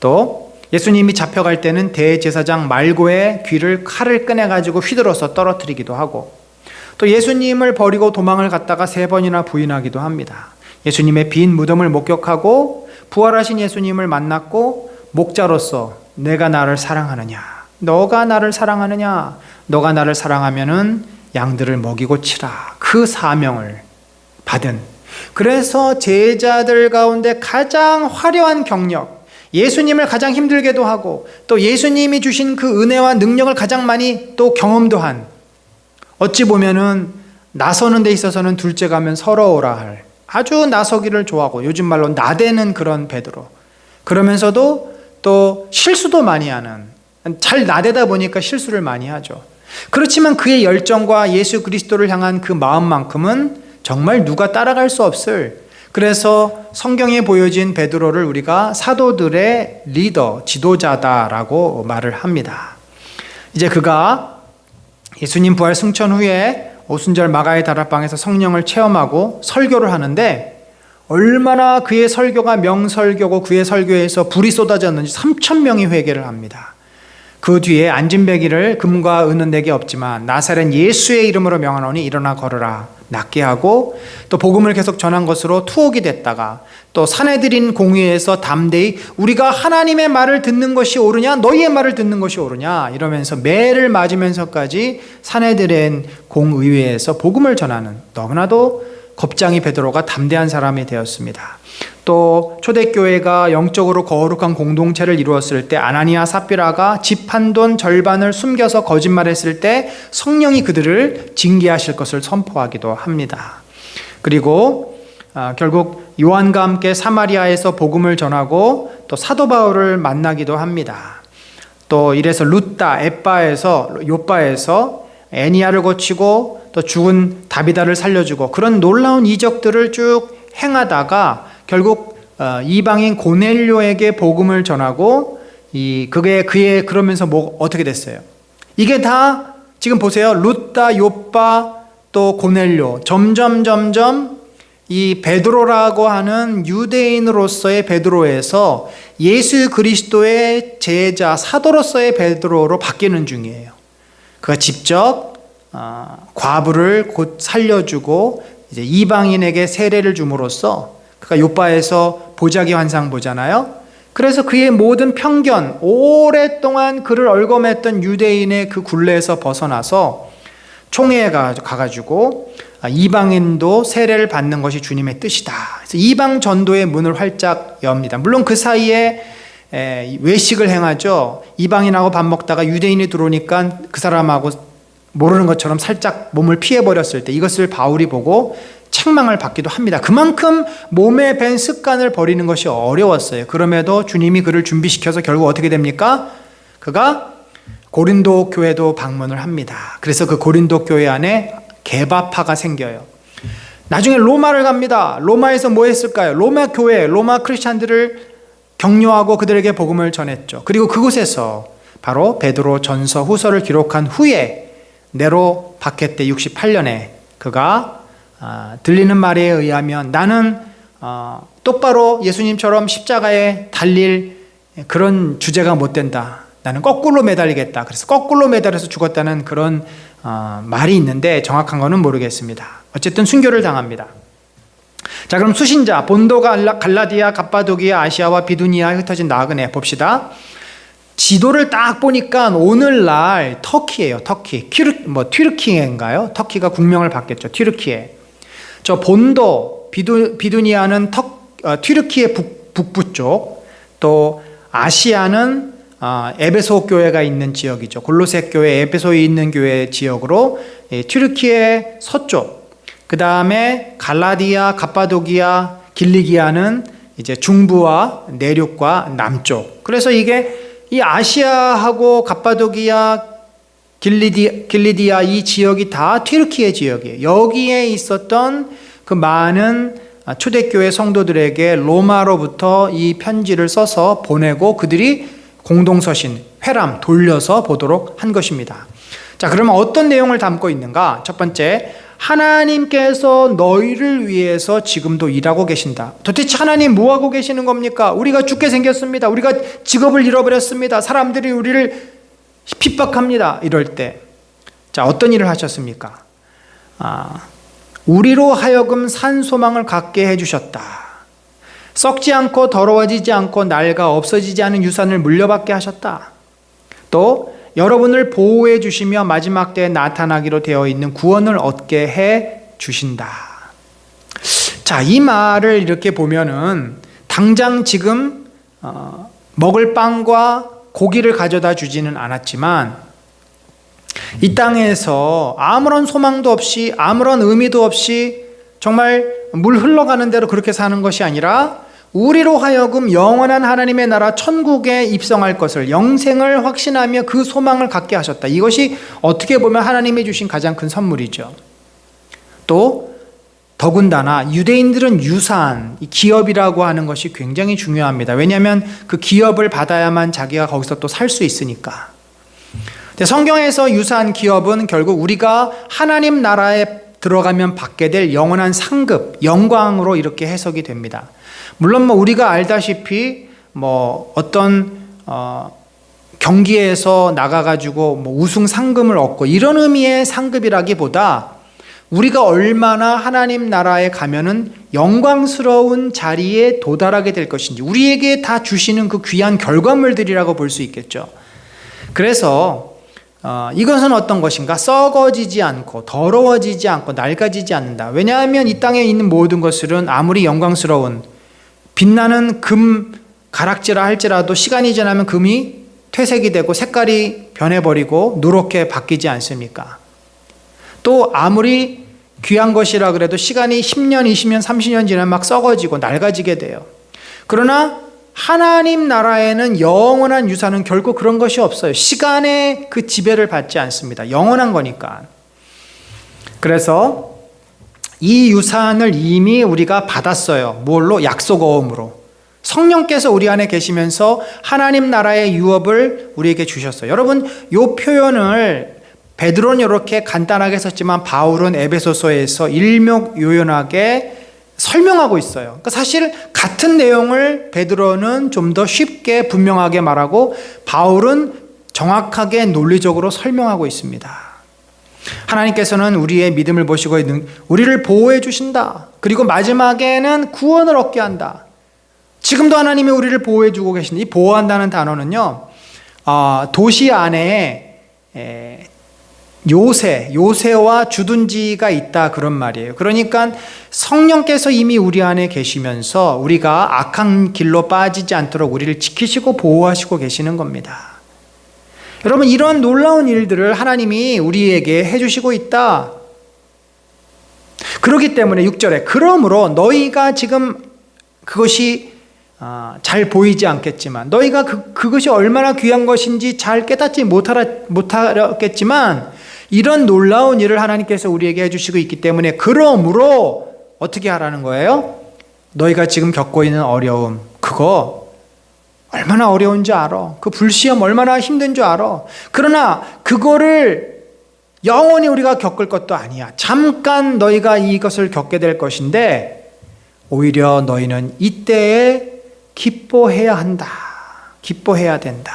또 예수님이 잡혀갈 때는 대제사장 말고의 귀를 칼을 꺼내가지고 휘둘러서 떨어뜨리기도 하고, 또 예수님을 버리고 도망을 갔다가 3번이나 부인하기도 합니다. 예수님의 빈 무덤을 목격하고 부활하신 예수님을 만났고 목자로서 내가 나를 사랑하느냐, 너가 나를 사랑하느냐, 너가 나를 사랑하면은 양들을 먹이고 치라, 그 사명을 받은, 그래서 제자들 가운데 가장 화려한 경력, 예수님을 가장 힘들게도 하고 또 예수님이 주신 그 은혜와 능력을 가장 많이 또 경험도 한, 어찌 보면은 나서는 데 있어서는 둘째 가면 서러워라 할 아주 나서기를 좋아하고 요즘 말로 나대는 그런 베드로, 그러면서도 또 실수도 많이 하는, 잘 나대다 보니까 실수를 많이 하죠. 그렇지만 그의 열정과 예수 그리스도를 향한 그 마음만큼은 정말 누가 따라갈 수 없을, 그래서 성경에 보여진 베드로를 우리가 사도들의 리더, 지도자다라고 말을 합니다. 이제 그가 예수님 부활 승천 후에 오순절 마가의 다락방에서 성령을 체험하고 설교를 하는데, 얼마나 그의 설교가 명설교고 그의 설교에서 불이 쏟아졌는지 3,000명이 회개를 합니다. 그 뒤에 안진뱅이를 금과 은은 내게 없지만 나사렛 예수의 이름으로 명하노니 일어나 걸으라 낫게 하고, 또 복음을 계속 전한 것으로 투옥이 됐다가 또 사내들인 공회에서 담대히 우리가 하나님의 말을 듣는 것이 옳으냐 너희의 말을 듣는 것이 옳으냐 이러면서 매를 맞으면서까지 사내들인 공의회에서 복음을 전하는 너무나도 겁쟁이 베드로가 담대한 사람이 되었습니다. 또 초대교회가 영적으로 거룩한 공동체를 이루었을 때 아나니아 삽비라가 집 한 돈 절반을 숨겨서 거짓말했을 때 성령이 그들을 징계하실 것을 선포하기도 합니다. 그리고 결국 요한과 함께 사마리아에서 복음을 전하고 또 사도 바울을 만나기도 합니다. 또 이래서 루따, 요빠에서 애니아를 고치고 또 죽은 다비다를 살려주고 그런 놀라운 이적들을 쭉 행하다가 결국 이방인 고넬료에게 복음을 전하고 그의 그러면서 어떻게 됐어요? 이게 다 지금 보세요. 루따, 요빠, 또 고넬료, 점점 이 베드로라고 하는 유대인으로서의 베드로에서 예수 그리스도의 제자 사도로서의 베드로로 바뀌는 중이에요. 그가 직접 과부를 곧 살려주고 이제 이방인에게 세례를 줌으로써 그가 요빠에서 보자기 환상 보잖아요. 그래서 그의 모든 편견, 오랫동안 그를 얼검했던 유대인의 그 굴레에서 벗어나서 총회에 가가지고 이방인도 세례를 받는 것이 주님의 뜻이다. 그래서 이방 전도의 문을 활짝 엽니다. 물론 그 사이에 외식을 행하죠. 이방인하고 밥 먹다가 유대인이 들어오니까 그 사람하고 모르는 것처럼 살짝 몸을 피해버렸을 때 이것을 바울이 보고 책망을 받기도 합니다. 그만큼 몸에 밴 습관을 버리는 것이 어려웠어요. 그럼에도 주님이 그를 준비시켜서 결국 어떻게 됩니까? 그가 고린도 교회도 방문을 합니다. 그래서 그 고린도 교회 안에 개바파가 생겨요. 나중에 로마를 갑니다. 로마에서 뭐 했을까요? 로마 교회, 로마 크리스찬들을 격려하고 그들에게 복음을 전했죠. 그리고 그곳에서 바로 베드로 전서 후서를 기록한 후에 네로 박해 때 68년에 그가 들리는 말에 의하면 나는 똑바로 예수님처럼 십자가에 달릴 그런 주제가 못 된다. 나는 거꾸로 매달리겠다. 그래서 거꾸로 매달려서 죽었다는 그런 말이 있는데 정확한 거는 모르겠습니다. 어쨌든 순교를 당합니다. 자, 그럼 수신자 본도가 갈라디아, 갑바도기아, 아시아와 비두니아에 흩어진 나그네 봅시다. 지도를 딱 보니까 오늘날 터키예요. 터키. 튀르키예인가요? 터키가 국명을 바뀌었죠. 튀르키예. 저 본도 비두니아는 튀르키예 북부 쪽, 또 아시아는 에베소 교회가 있는 지역이죠. 골로새 교회, 에베소에 있는 교회 지역으로 튀르키예 서쪽, 그 다음에 갈라디아, 갑바도기아, 길리기아는 이제 중부와 내륙과 남쪽. 그래서 이게 이 아시아하고 갑바도기아, 길리디아 이 지역이 다 튀르키예 지역이에요. 여기에 있었던 그 많은 초대교회 성도들에게 로마로부터 이 편지를 써서 보내고 그들이 공동서신, 회람 돌려서 보도록 한 것입니다. 자, 그러면 어떤 내용을 담고 있는가? 첫 번째, 하나님께서 너희를 위해서 지금도 일하고 계신다. 도대체 하나님 뭐 하고 계시는 겁니까? 우리가 죽게 생겼습니다. 우리가 직업을 잃어버렸습니다. 사람들이 우리를 핍박합니다. 이럴 때, 자, 어떤 일을 하셨습니까? 우리로 하여금 산 소망을 갖게 해주셨다. 썩지 않고 더러워지지 않고 낡아 없어지지 않은 유산을 물려받게 하셨다. 또 여러분을 보호해 주시며 마지막 때에 나타나기로 되어 있는 구원을 얻게 해 주신다. 자, 이 말을 이렇게 보면은 당장 지금 먹을 빵과 고기를 가져다 주지는 않았지만 이 땅에서 아무런 소망도 없이 아무런 의미도 없이 정말 물 흘러가는 대로 그렇게 사는 것이 아니라 우리로 하여금 영원한 하나님의 나라 천국에 입성할 것을, 영생을 확신하며 그 소망을 갖게 하셨다. 이것이 어떻게 보면 하나님이 주신 가장 큰 선물이죠. 또 더군다나 유대인들은 유산, 기업이라고 하는 것이 굉장히 중요합니다. 왜냐하면 그 기업을 받아야만 자기가 거기서 또 살 수 있으니까. 성경에서 유산, 기업은 결국 우리가 하나님 나라에 들어가면 받게 될 영원한 상급, 영광으로 이렇게 해석이 됩니다. 물론 우리가 알다시피 어떤 경기에서 나가가지고 우승 상금을 얻고 이런 의미의 상급이라기보다 우리가 얼마나 하나님 나라에 가면은 영광스러운 자리에 도달하게 될 것인지 우리에게 다 주시는 그 귀한 결과물들이라고 볼 수 있겠죠. 그래서 이것은 어떤 것인가? 썩어지지 않고 더러워지지 않고 낡아지지 않는다. 왜냐하면 이 땅에 있는 모든 것들은 아무리 영광스러운 빛나는 금 가락지라 할지라도 시간이 지나면 금이 퇴색이 되고 색깔이 변해버리고 누렇게 바뀌지 않습니까? 또 아무리 귀한 것이라 그래도 시간이 10년, 20년, 30년 지나면 막 썩어지고 낡아지게 돼요. 그러나 하나님 나라에는 영원한 유산은 결코 그런 것이 없어요. 시간의 그 지배를 받지 않습니다. 영원한 거니까. 그래서 이 유산을 이미 우리가 받았어요. 뭘로? 약속어음으로. 성령께서 우리 안에 계시면서 하나님 나라의 유업을 우리에게 주셨어요. 여러분, 이 표현을 베드로는 이렇게 간단하게 썼지만 바울은 에베소서에서 일목요연하게 설명하고 있어요. 그러니까 사실 같은 내용을 베드로는 좀 더 쉽게 분명하게 말하고 바울은 정확하게 논리적으로 설명하고 있습니다. 하나님께서는 우리의 믿음을 보시고 우리를 보호해 주신다. 그리고 마지막에는 구원을 얻게 한다. 지금도 하나님이 우리를 보호해 주고 계신데, 이 보호한다는 단어는요, 도시 안에 요새와 주둔지가 있다, 그런 말이에요. 그러니까 성령께서 이미 우리 안에 계시면서 우리가 악한 길로 빠지지 않도록 우리를 지키시고 보호하시고 계시는 겁니다. 여러분, 이런 놀라운 일들을 하나님이 우리에게 해주시고 있다. 그렇기 때문에 6절에 그러므로 너희가 지금 그것이 잘 보이지 않겠지만, 너희가 그것이 얼마나 귀한 것인지 잘 깨닫지 못하겠지만 이런 놀라운 일을 하나님께서 우리에게 해주시고 있기 때문에 그러므로 어떻게 하라는 거예요? 너희가 지금 겪고 있는 어려움, 그거 얼마나 어려운지 알아. 그 불시험 얼마나 힘든 줄 알아. 그러나 그거를 영원히 우리가 겪을 것도 아니야. 잠깐 너희가 이것을 겪게 될 것인데 오히려 너희는 이때에 기뻐해야 한다. 기뻐해야 된다.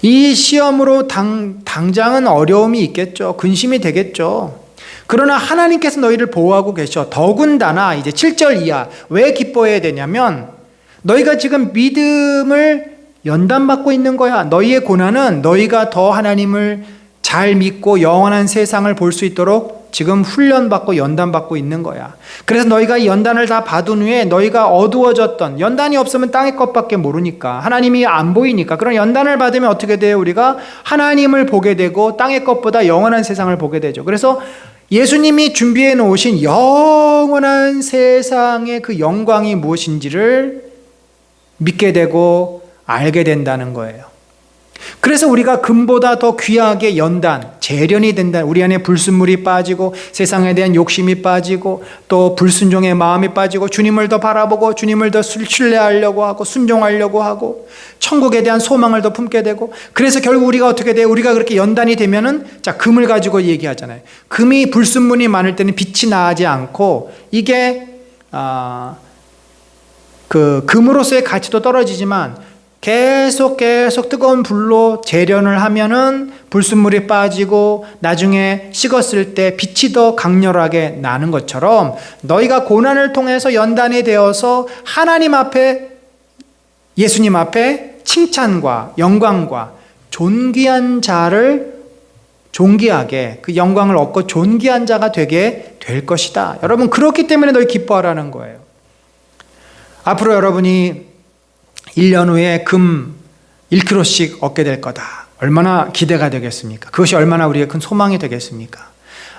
이 시험으로 당장은 어려움이 있겠죠. 근심이 되겠죠. 그러나 하나님께서 너희를 보호하고 계셔. 더군다나 이제 7절 이하 왜 기뻐해야 되냐면 너희가 지금 믿음을 연단받고 있는 거야. 너희의 고난은 너희가 더 하나님을 잘 믿고 영원한 세상을 볼 수 있도록 지금 훈련받고 연단받고 있는 거야. 그래서 너희가 이 연단을 다 받은 후에 너희가 어두워졌던, 연단이 없으면 땅의 것밖에 모르니까, 하나님이 안 보이니까, 그런 연단을 받으면 어떻게 돼요? 우리가 하나님을 보게 되고 땅의 것보다 영원한 세상을 보게 되죠. 그래서 예수님이 준비해 놓으신 영원한 세상의 그 영광이 무엇인지를 믿게 되고 알게 된다는 거예요. 그래서 우리가 금보다 더 귀하게 연단, 재련이 된다. 우리 안에 불순물이 빠지고 세상에 대한 욕심이 빠지고 또 불순종의 마음이 빠지고 주님을 더 바라보고 주님을 더 신뢰하려고 하고 순종하려고 하고 천국에 대한 소망을 더 품게 되고, 그래서 결국 우리가 어떻게 돼요? 우리가 그렇게 연단이 되면은, 자, 금을 가지고 얘기하잖아요. 금이 불순물이 많을 때는 빛이 나지 않고 이게 그 금으로서의 가치도 떨어지지만 계속 뜨거운 불로 재련을 하면은 불순물이 빠지고 나중에 식었을 때 빛이 더 강렬하게 나는 것처럼 너희가 고난을 통해서 연단이 되어서 하나님 앞에, 예수님 앞에 칭찬과 영광과 존귀한 자를 존귀하게, 그 영광을 얻고 존귀한 자가 되게 될 것이다. 여러분, 그렇기 때문에 너희 기뻐하라는 거예요. 앞으로 여러분이 1년 후에 금 1kg씩 얻게 될 거다. 얼마나 기대가 되겠습니까? 그것이 얼마나 우리의 큰 소망이 되겠습니까?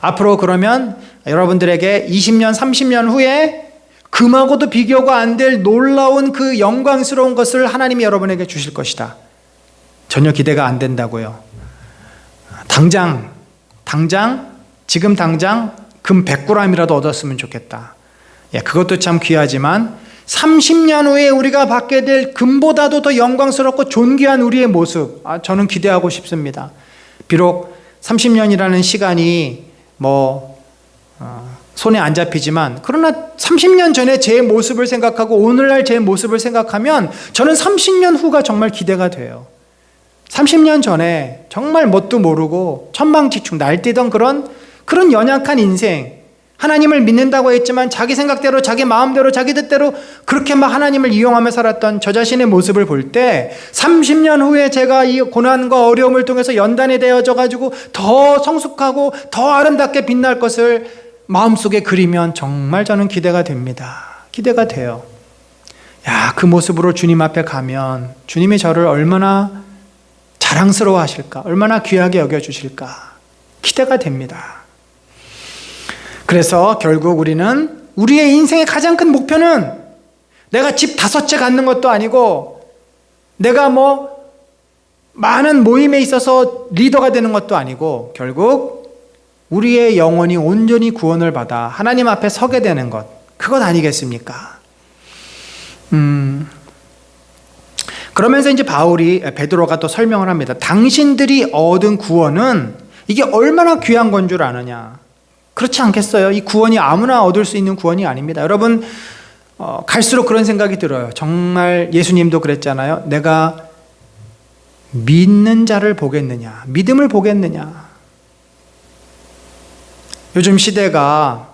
앞으로 그러면 여러분들에게 20년, 30년 후에 금하고도 비교가 안 될 놀라운 그 영광스러운 것을 하나님이 여러분에게 주실 것이다. 전혀 기대가 안 된다고요. 지금 당장 금 100g이라도 얻었으면 좋겠다. 그것도 참 귀하지만 30년 후에 우리가 받게 될 금보다도 더 영광스럽고 존귀한 우리의 모습, 저는 기대하고 싶습니다. 비록 30년이라는 시간이 손에 안 잡히지만, 그러나 30년 전에 제 모습을 생각하고 오늘날 제 모습을 생각하면 저는 30년 후가 정말 기대가 돼요. 30년 전에 정말 뭣도 모르고 천방지축 날뛰던 그런 연약한 인생, 하나님을 믿는다고 했지만 자기 생각대로, 자기 마음대로, 자기 뜻대로 그렇게 막 하나님을 이용하며 살았던 저 자신의 모습을 볼 때 30년 후에 제가 이 고난과 어려움을 통해서 연단이 되어져 가지고 더 성숙하고 더 아름답게 빛날 것을 마음속에 그리면 정말 저는 기대가 됩니다. 기대가 돼요. 그 모습으로 주님 앞에 가면 주님이 저를 얼마나 자랑스러워 하실까, 얼마나 귀하게 여겨주실까 기대가 됩니다. 그래서 결국 우리는 우리의 인생의 가장 큰 목표는 내가 집 5채 갖는 것도 아니고 내가 많은 모임에 있어서 리더가 되는 것도 아니고 결국 우리의 영혼이 온전히 구원을 받아 하나님 앞에 서게 되는 것, 그것 아니겠습니까? 그러면서 이제 베드로가 또 설명을 합니다. 당신들이 얻은 구원은 이게 얼마나 귀한 건 줄 아느냐. 그렇지 않겠어요? 이 구원이 아무나 얻을 수 있는 구원이 아닙니다. 여러분, 갈수록 그런 생각이 들어요. 정말 예수님도 그랬잖아요. 내가 믿는 자를 보겠느냐, 믿음을 보겠느냐. 요즘 시대가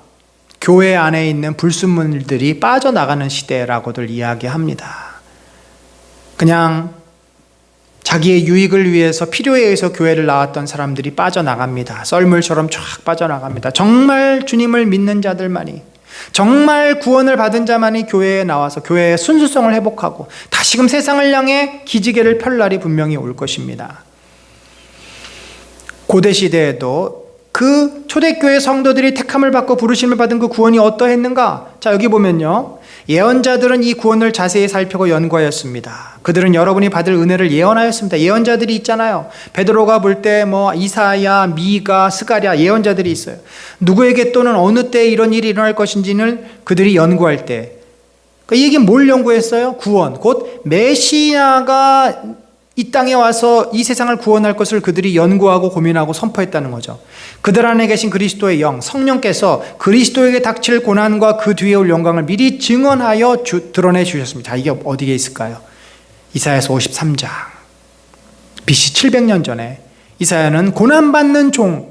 교회 안에 있는 불순물들이 빠져나가는 시대라고들 이야기합니다. 그냥 자기의 유익을 위해서, 필요에 의해서 교회를 나왔던 사람들이 빠져나갑니다. 썰물처럼 쫙 빠져나갑니다. 정말 주님을 믿는 자들만이, 정말 구원을 받은 자만이 교회에 나와서 교회의 순수성을 회복하고 다시금 세상을 향해 기지개를 펼 날이 분명히 올 것입니다. 고대 시대에도 그 초대교회 성도들이 택함을 받고 부르심을 받은 그 구원이 어떠했는가? 자, 여기 보면요, 예언자들은 이 구원을 자세히 살피고 연구하였습니다. 그들은 여러분이 받을 은혜를 예언하였습니다. 예언자들이 있잖아요. 베드로가 볼 때 이사야, 미가, 스가랴 예언자들이 있어요. 누구에게 또는 어느 때에 이런 일이 일어날 것인지는 그들이 연구할 때, 이 얘기는 뭘 연구했어요? 구원, 곧 메시아가 이 땅에 와서 이 세상을 구원할 것을 그들이 연구하고 고민하고 선포했다는 거죠. 그들 안에 계신 그리스도의 영, 성령께서 그리스도에게 닥칠 고난과 그 뒤에 올 영광을 미리 증언하여 드러내 주셨습니다. 자, 이게 어디에 있을까요? 이사야서 53장. BC 700년 전에 이사야는 고난받는 종,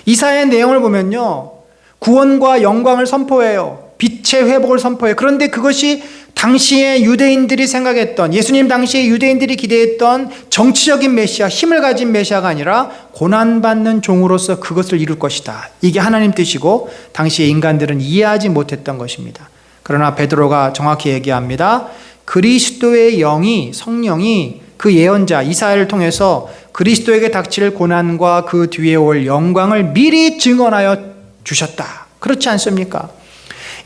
이사야의 내용을 보면요, 구원과 영광을 선포해요. 빛의 회복을 선포해요. 그런데 그것이 당시에 유대인들이 생각했던, 예수님 당시에 유대인들이 기대했던 정치적인 메시아, 힘을 가진 메시아가 아니라 고난받는 종으로서 그것을 이룰 것이다. 이게 하나님 뜻이고 당시의 인간들은 이해하지 못했던 것입니다. 그러나 베드로가 정확히 얘기합니다. 그리스도의 영이, 성령이 그 예언자 이사야를 통해서 그리스도에게 닥칠 고난과 그 뒤에 올 영광을 미리 증언하여 주셨다. 그렇지 않습니까?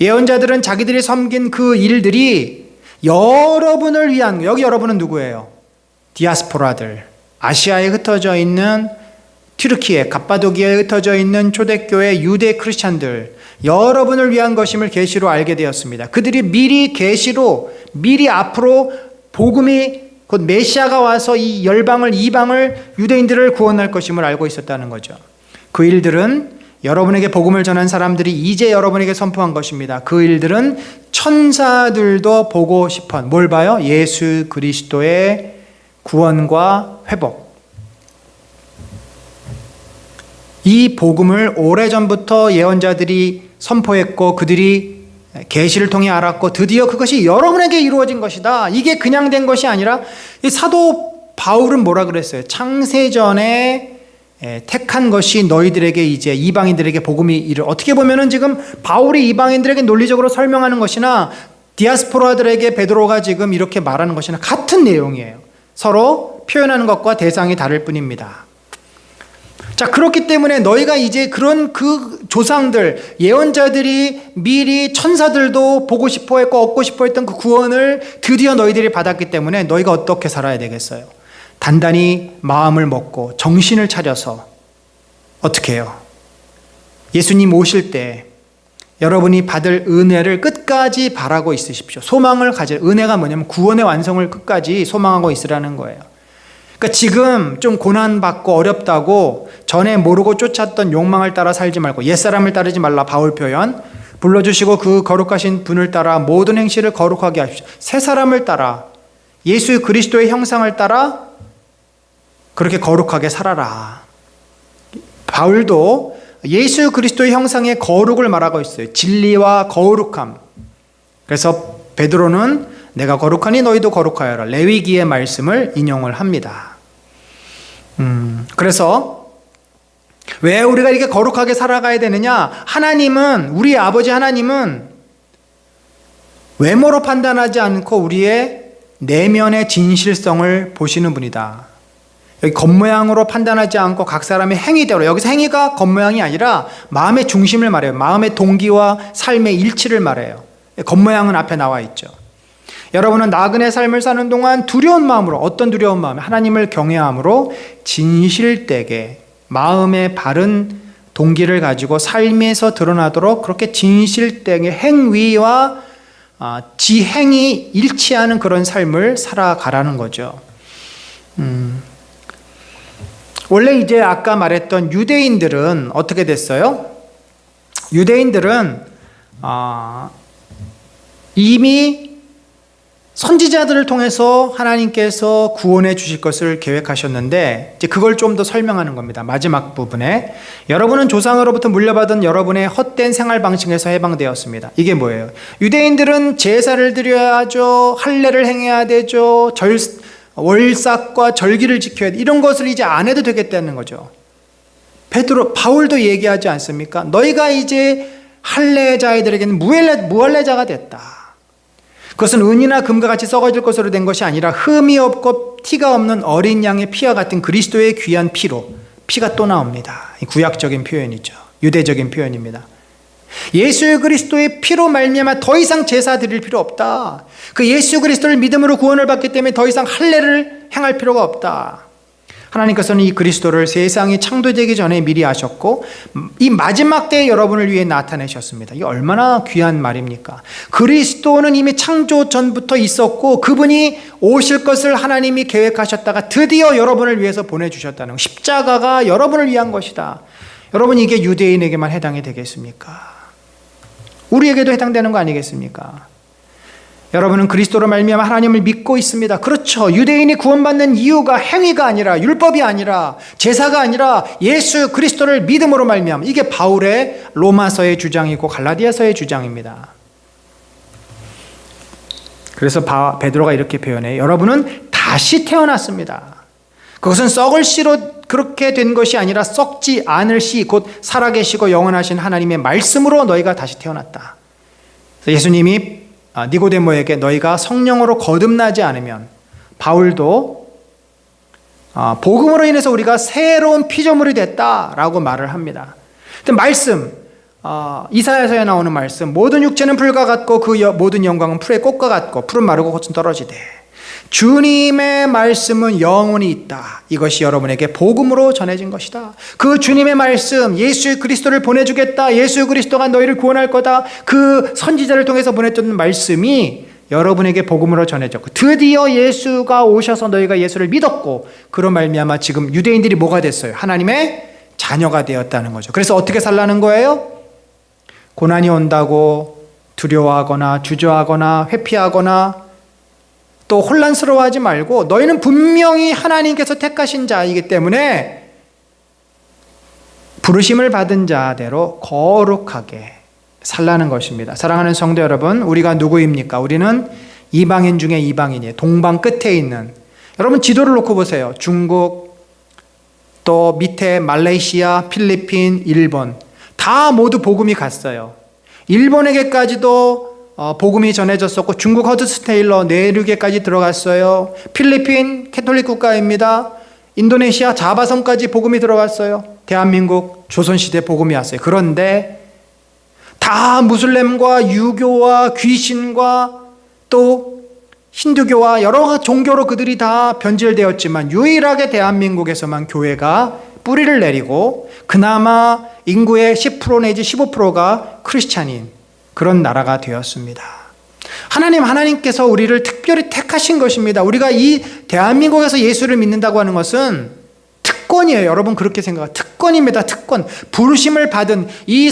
예언자들은 자기들이 섬긴 그 일들이 여러분을 위한, 여기 여러분은 누구예요? 디아스포라들, 아시아에 흩어져 있는 튀르키예, 갑바도기아에 흩어져 있는 초대교회 유대 크리스찬들, 여러분을 위한 것임을 계시로 알게 되었습니다. 그들이 미리 앞으로 복음이, 곧 메시아가 와서 이 열방을, 이방을, 유대인들을 구원할 것임을 알고 있었다는 거죠. 그 일들은 여러분에게 복음을 전한 사람들이 이제 여러분에게 선포한 것입니다. 그 일들은 천사들도 보고 싶어. 뭘 봐요? 예수 그리스도의 구원과 회복. 이 복음을 오래전부터 예언자들이 선포했고 그들이 계시를 통해 알았고 드디어 그것이 여러분에게 이루어진 것이다. 이게 그냥 된 것이 아니라 이 사도 바울은 뭐라 그랬어요? 창세전에 택한 것이 너희들에게 이제 이방인들에게 복음이 이를 어떻게 보면은 지금 바울이 이방인들에게 논리적으로 설명하는 것이나 디아스포라들에게 베드로가 지금 이렇게 말하는 것이나 같은 내용이에요. 서로 표현하는 것과 대상이 다를 뿐입니다. 자, 그렇기 때문에 너희가 이제 그런 그 조상들, 예언자들이 미리 천사들도 보고 싶어 했고 얻고 싶어 했던 그 구원을 드디어 너희들이 받았기 때문에 너희가 어떻게 살아야 되겠어요? 단단히 마음을 먹고 정신을 차려서 어떻게 해요? 예수님 오실 때 여러분이 받을 은혜를 끝까지 바라고 있으십시오. 소망을 가질, 은혜가 뭐냐면 구원의 완성을 끝까지 소망하고 있으라는 거예요. 그러니까 지금 좀 고난받고 어렵다고 전에 모르고 쫓았던 욕망을 따라 살지 말고 옛사람을 따르지 말라. 바울 표현 불러주시고 그 거룩하신 분을 따라 모든 행실을 거룩하게 하십시오. 새 사람을 따라 예수 그리스도의 형상을 따라 그렇게 거룩하게 살아라. 바울도 예수 그리스도의 형상의 거룩을 말하고 있어요. 진리와 거룩함. 그래서 베드로는 내가 거룩하니 너희도 거룩하여라. 레위기의 말씀을 인용을 합니다. 그래서 왜 우리가 이렇게 거룩하게 살아가야 되느냐? 하나님은, 우리 아버지 하나님은 외모로 판단하지 않고 우리의 내면의 진실성을 보시는 분이다. 여기 겉모양으로 판단하지 않고 각 사람의 행위대로, 여기서 행위가 겉모양이 아니라 마음의 중심을 말해요. 마음의 동기와 삶의 일치를 말해요. 겉모양은 앞에 나와 있죠. 여러분은 나그네 삶을 사는 동안 두려운 마음으로, 어떤 두려운 마음? 하나님을 경외함으로 진실되게 마음의 바른 동기를 가지고 삶에서 드러나도록 그렇게 진실되게 행위와 지행이 일치하는 그런 삶을 살아가라는 거죠. 원래 이제 아까 말했던 유대인들은 어떻게 됐어요? 유대인들은 이미 선지자들을 통해서 하나님께서 구원해 주실 것을 계획하셨는데 이제 그걸 좀 더 설명하는 겁니다. 마지막 부분에 여러분은 조상으로부터 물려받은 여러분의 헛된 생활 방식에서 해방되었습니다. 이게 뭐예요? 유대인들은 제사를 드려야죠. 할례를 행해야 되죠. 월삭과 절기를 지켜야 돼. 이런 것을 이제 안 해도 되겠다는 거죠. 바울도 얘기하지 않습니까? 너희가 이제 할례자들에게는 무할례자가 됐다. 그것은 은이나 금과 같이 썩어질 것으로 된 것이 아니라 흠이 없고 티가 없는 어린 양의 피와 같은 그리스도의 귀한 피로, 피가 또 나옵니다. 구약적인 표현이죠. 유대적인 표현입니다. 예수 그리스도의 피로 말미암아 더 이상 제사 드릴 필요 없다. 그 예수 그리스도를 믿음으로 구원을 받기 때문에 더 이상 할례를 행할 필요가 없다. 하나님께서는 이 그리스도를 세상이 창조되기 전에 미리 아셨고 이 마지막 때에 여러분을 위해 나타내셨습니다. 이게 얼마나 귀한 말입니까? 그리스도는 이미 창조 전부터 있었고 그분이 오실 것을 하나님이 계획하셨다가 드디어 여러분을 위해서 보내주셨다는 것. 십자가가 여러분을 위한 것이다. 여러분, 이게 유대인에게만 해당이 되겠습니까? 우리에게도 해당되는 거 아니겠습니까? 여러분은 그리스도로 말미암아 하나님을 믿고 있습니다. 그렇죠. 유대인이 구원받는 이유가 행위가 아니라, 율법이 아니라, 제사가 아니라 예수 그리스도를 믿음으로 말미암아. 이게 바울의 로마서의 주장이고 갈라디아서의 주장입니다. 그래서 베드로가 이렇게 표현해요. 여러분은 다시 태어났습니다. 그것은 썩을 씨로 그렇게 된 것이 아니라 썩지 않을 씨, 곧 살아계시고 영원하신 하나님의 말씀으로 너희가 다시 태어났다. 예수님이 니고데모에게 너희가 성령으로 거듭나지 않으면, 바울도 복음으로 인해서 우리가 새로운 피조물이 됐다라고 말을 합니다. 근데 말씀, 이사야서에 나오는 말씀, 모든 육체는 풀과 같고 그 모든 영광은 풀의 꽃과 같고 풀은 마르고 꽃은 떨어지되 주님의 말씀은 영원히 있다. 이것이 여러분에게 복음으로 전해진 것이다. 그 주님의 말씀, 예수 그리스도를 보내주겠다. 예수 그리스도가 너희를 구원할 거다. 그 선지자를 통해서 보냈던 말씀이 여러분에게 복음으로 전해졌고 드디어 예수가 오셔서 너희가 예수를 믿었고 그런 말미암아 지금 유대인들이 뭐가 됐어요? 하나님의 자녀가 되었다는 거죠. 그래서 어떻게 살라는 거예요? 고난이 온다고 두려워하거나 주저하거나 회피하거나 또 혼란스러워하지 말고 너희는 분명히 하나님께서 택하신 자이기 때문에 부르심을 받은 자대로 거룩하게 살라는 것입니다. 사랑하는 성도 여러분, 우리가 누구입니까? 우리는 이방인 중에 이방인이에요. 동방 끝에 있는, 여러분 지도를 놓고 보세요. 중국, 또 밑에 말레이시아, 필리핀, 일본 다 모두 복음이 갔어요. 일본에게까지도 복음이 전해졌었고, 중국 허드스테일러 내륙에까지 들어갔어요. 필리핀 캐톨릭 국가입니다. 인도네시아 자바섬까지 복음이 들어갔어요. 대한민국 조선시대 복음이 왔어요. 그런데 다 무슬림과 유교와 귀신과 또 힌두교와 여러 종교로 그들이 다 변질되었지만 유일하게 대한민국에서만 교회가 뿌리를 내리고 그나마 인구의 10% 내지 15%가 크리스찬인 그런 나라가 되었습니다. 하나님께서 우리를 특별히 택하신 것입니다. 우리가 이 대한민국에서 예수를 믿는다고 하는 것은 특권이에요. 여러분 그렇게 생각해요. 특권입니다. 특권. 부르심을 받은 이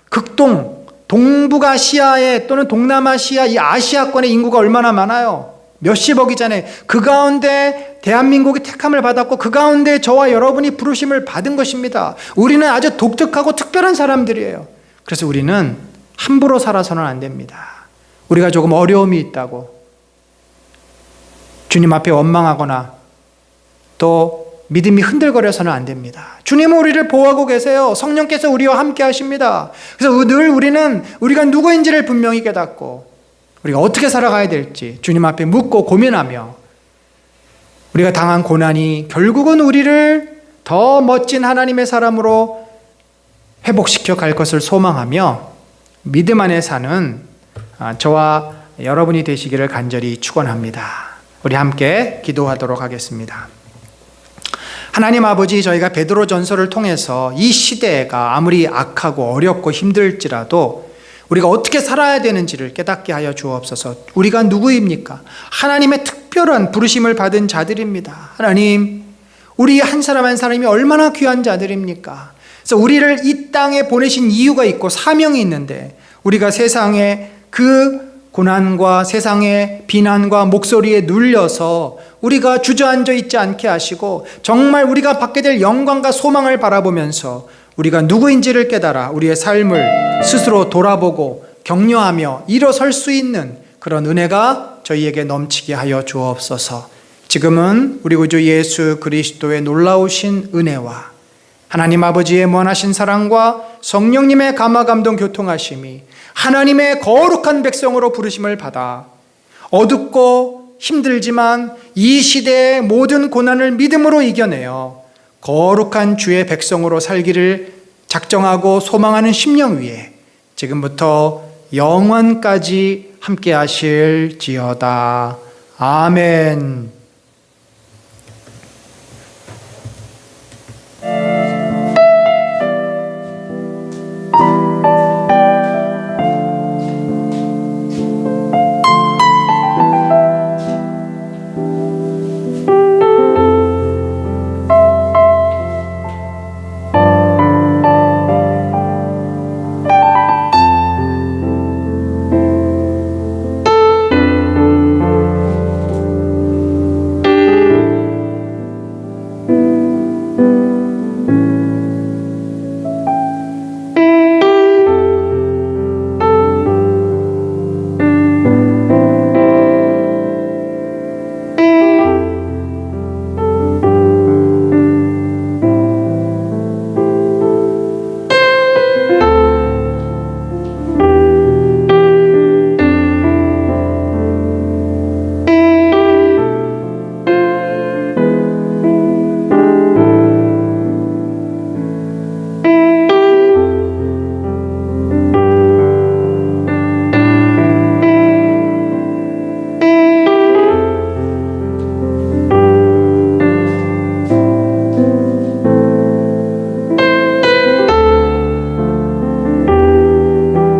극동, 동북아시아에 또는 동남아시아 이 아시아권의 인구가 얼마나 많아요. 몇십억이잖아요. 그 가운데 대한민국이 택함을 받았고 그 가운데 저와 여러분이 부르심을 받은 것입니다. 우리는 아주 독특하고 특별한 사람들이에요. 그래서 우리는 함부로 살아서는 안 됩니다. 우리가 조금 어려움이 있다고 주님 앞에 원망하거나 또 믿음이 흔들거려서는 안 됩니다. 주님은 우리를 보호하고 계세요. 성령께서 우리와 함께 하십니다. 그래서 늘 우리가 누구인지를 분명히 깨닫고 우리가 어떻게 살아가야 될지 주님 앞에 묻고 고민하며 우리가 당한 고난이 결국은 우리를 더 멋진 하나님의 사람으로 회복시켜 갈 것을 소망하며 믿음 안에 사는 저와 여러분이 되시기를 간절히 축원합니다. 우리 함께 기도하도록 하겠습니다. 하나님 아버지, 저희가 베드로전서를 통해서 이 시대가 아무리 악하고 어렵고 힘들지라도 우리가 어떻게 살아야 되는지를 깨닫게 하여 주옵소서. 우리가 누구입니까? 하나님의 특별한 부르심을 받은 자들입니다. 하나님, 우리 한 사람 한 사람이 얼마나 귀한 자들입니까? 그래서 우리를 이 땅에 보내신 이유가 있고 사명이 있는데 우리가 세상에 그 고난과 세상의 비난과 목소리에 눌려서 우리가 주저앉아 있지 않게 하시고 정말 우리가 받게 될 영광과 소망을 바라보면서 우리가 누구인지를 깨달아 우리의 삶을 스스로 돌아보고 격려하며 일어설 수 있는 그런 은혜가 저희에게 넘치게 하여 주옵소서. 지금은 우리 구주 예수 그리스도의 놀라우신 은혜와 하나님 아버지의 무한하신 사랑과 성령님의 감화 감동 교통하심이 하나님의 거룩한 백성으로 부르심을 받아 어둡고 힘들지만 이 시대의 모든 고난을 믿음으로 이겨내어 거룩한 주의 백성으로 살기를 작정하고 소망하는 심령 위에 지금부터 영원까지 함께 하실지어다. 아멘.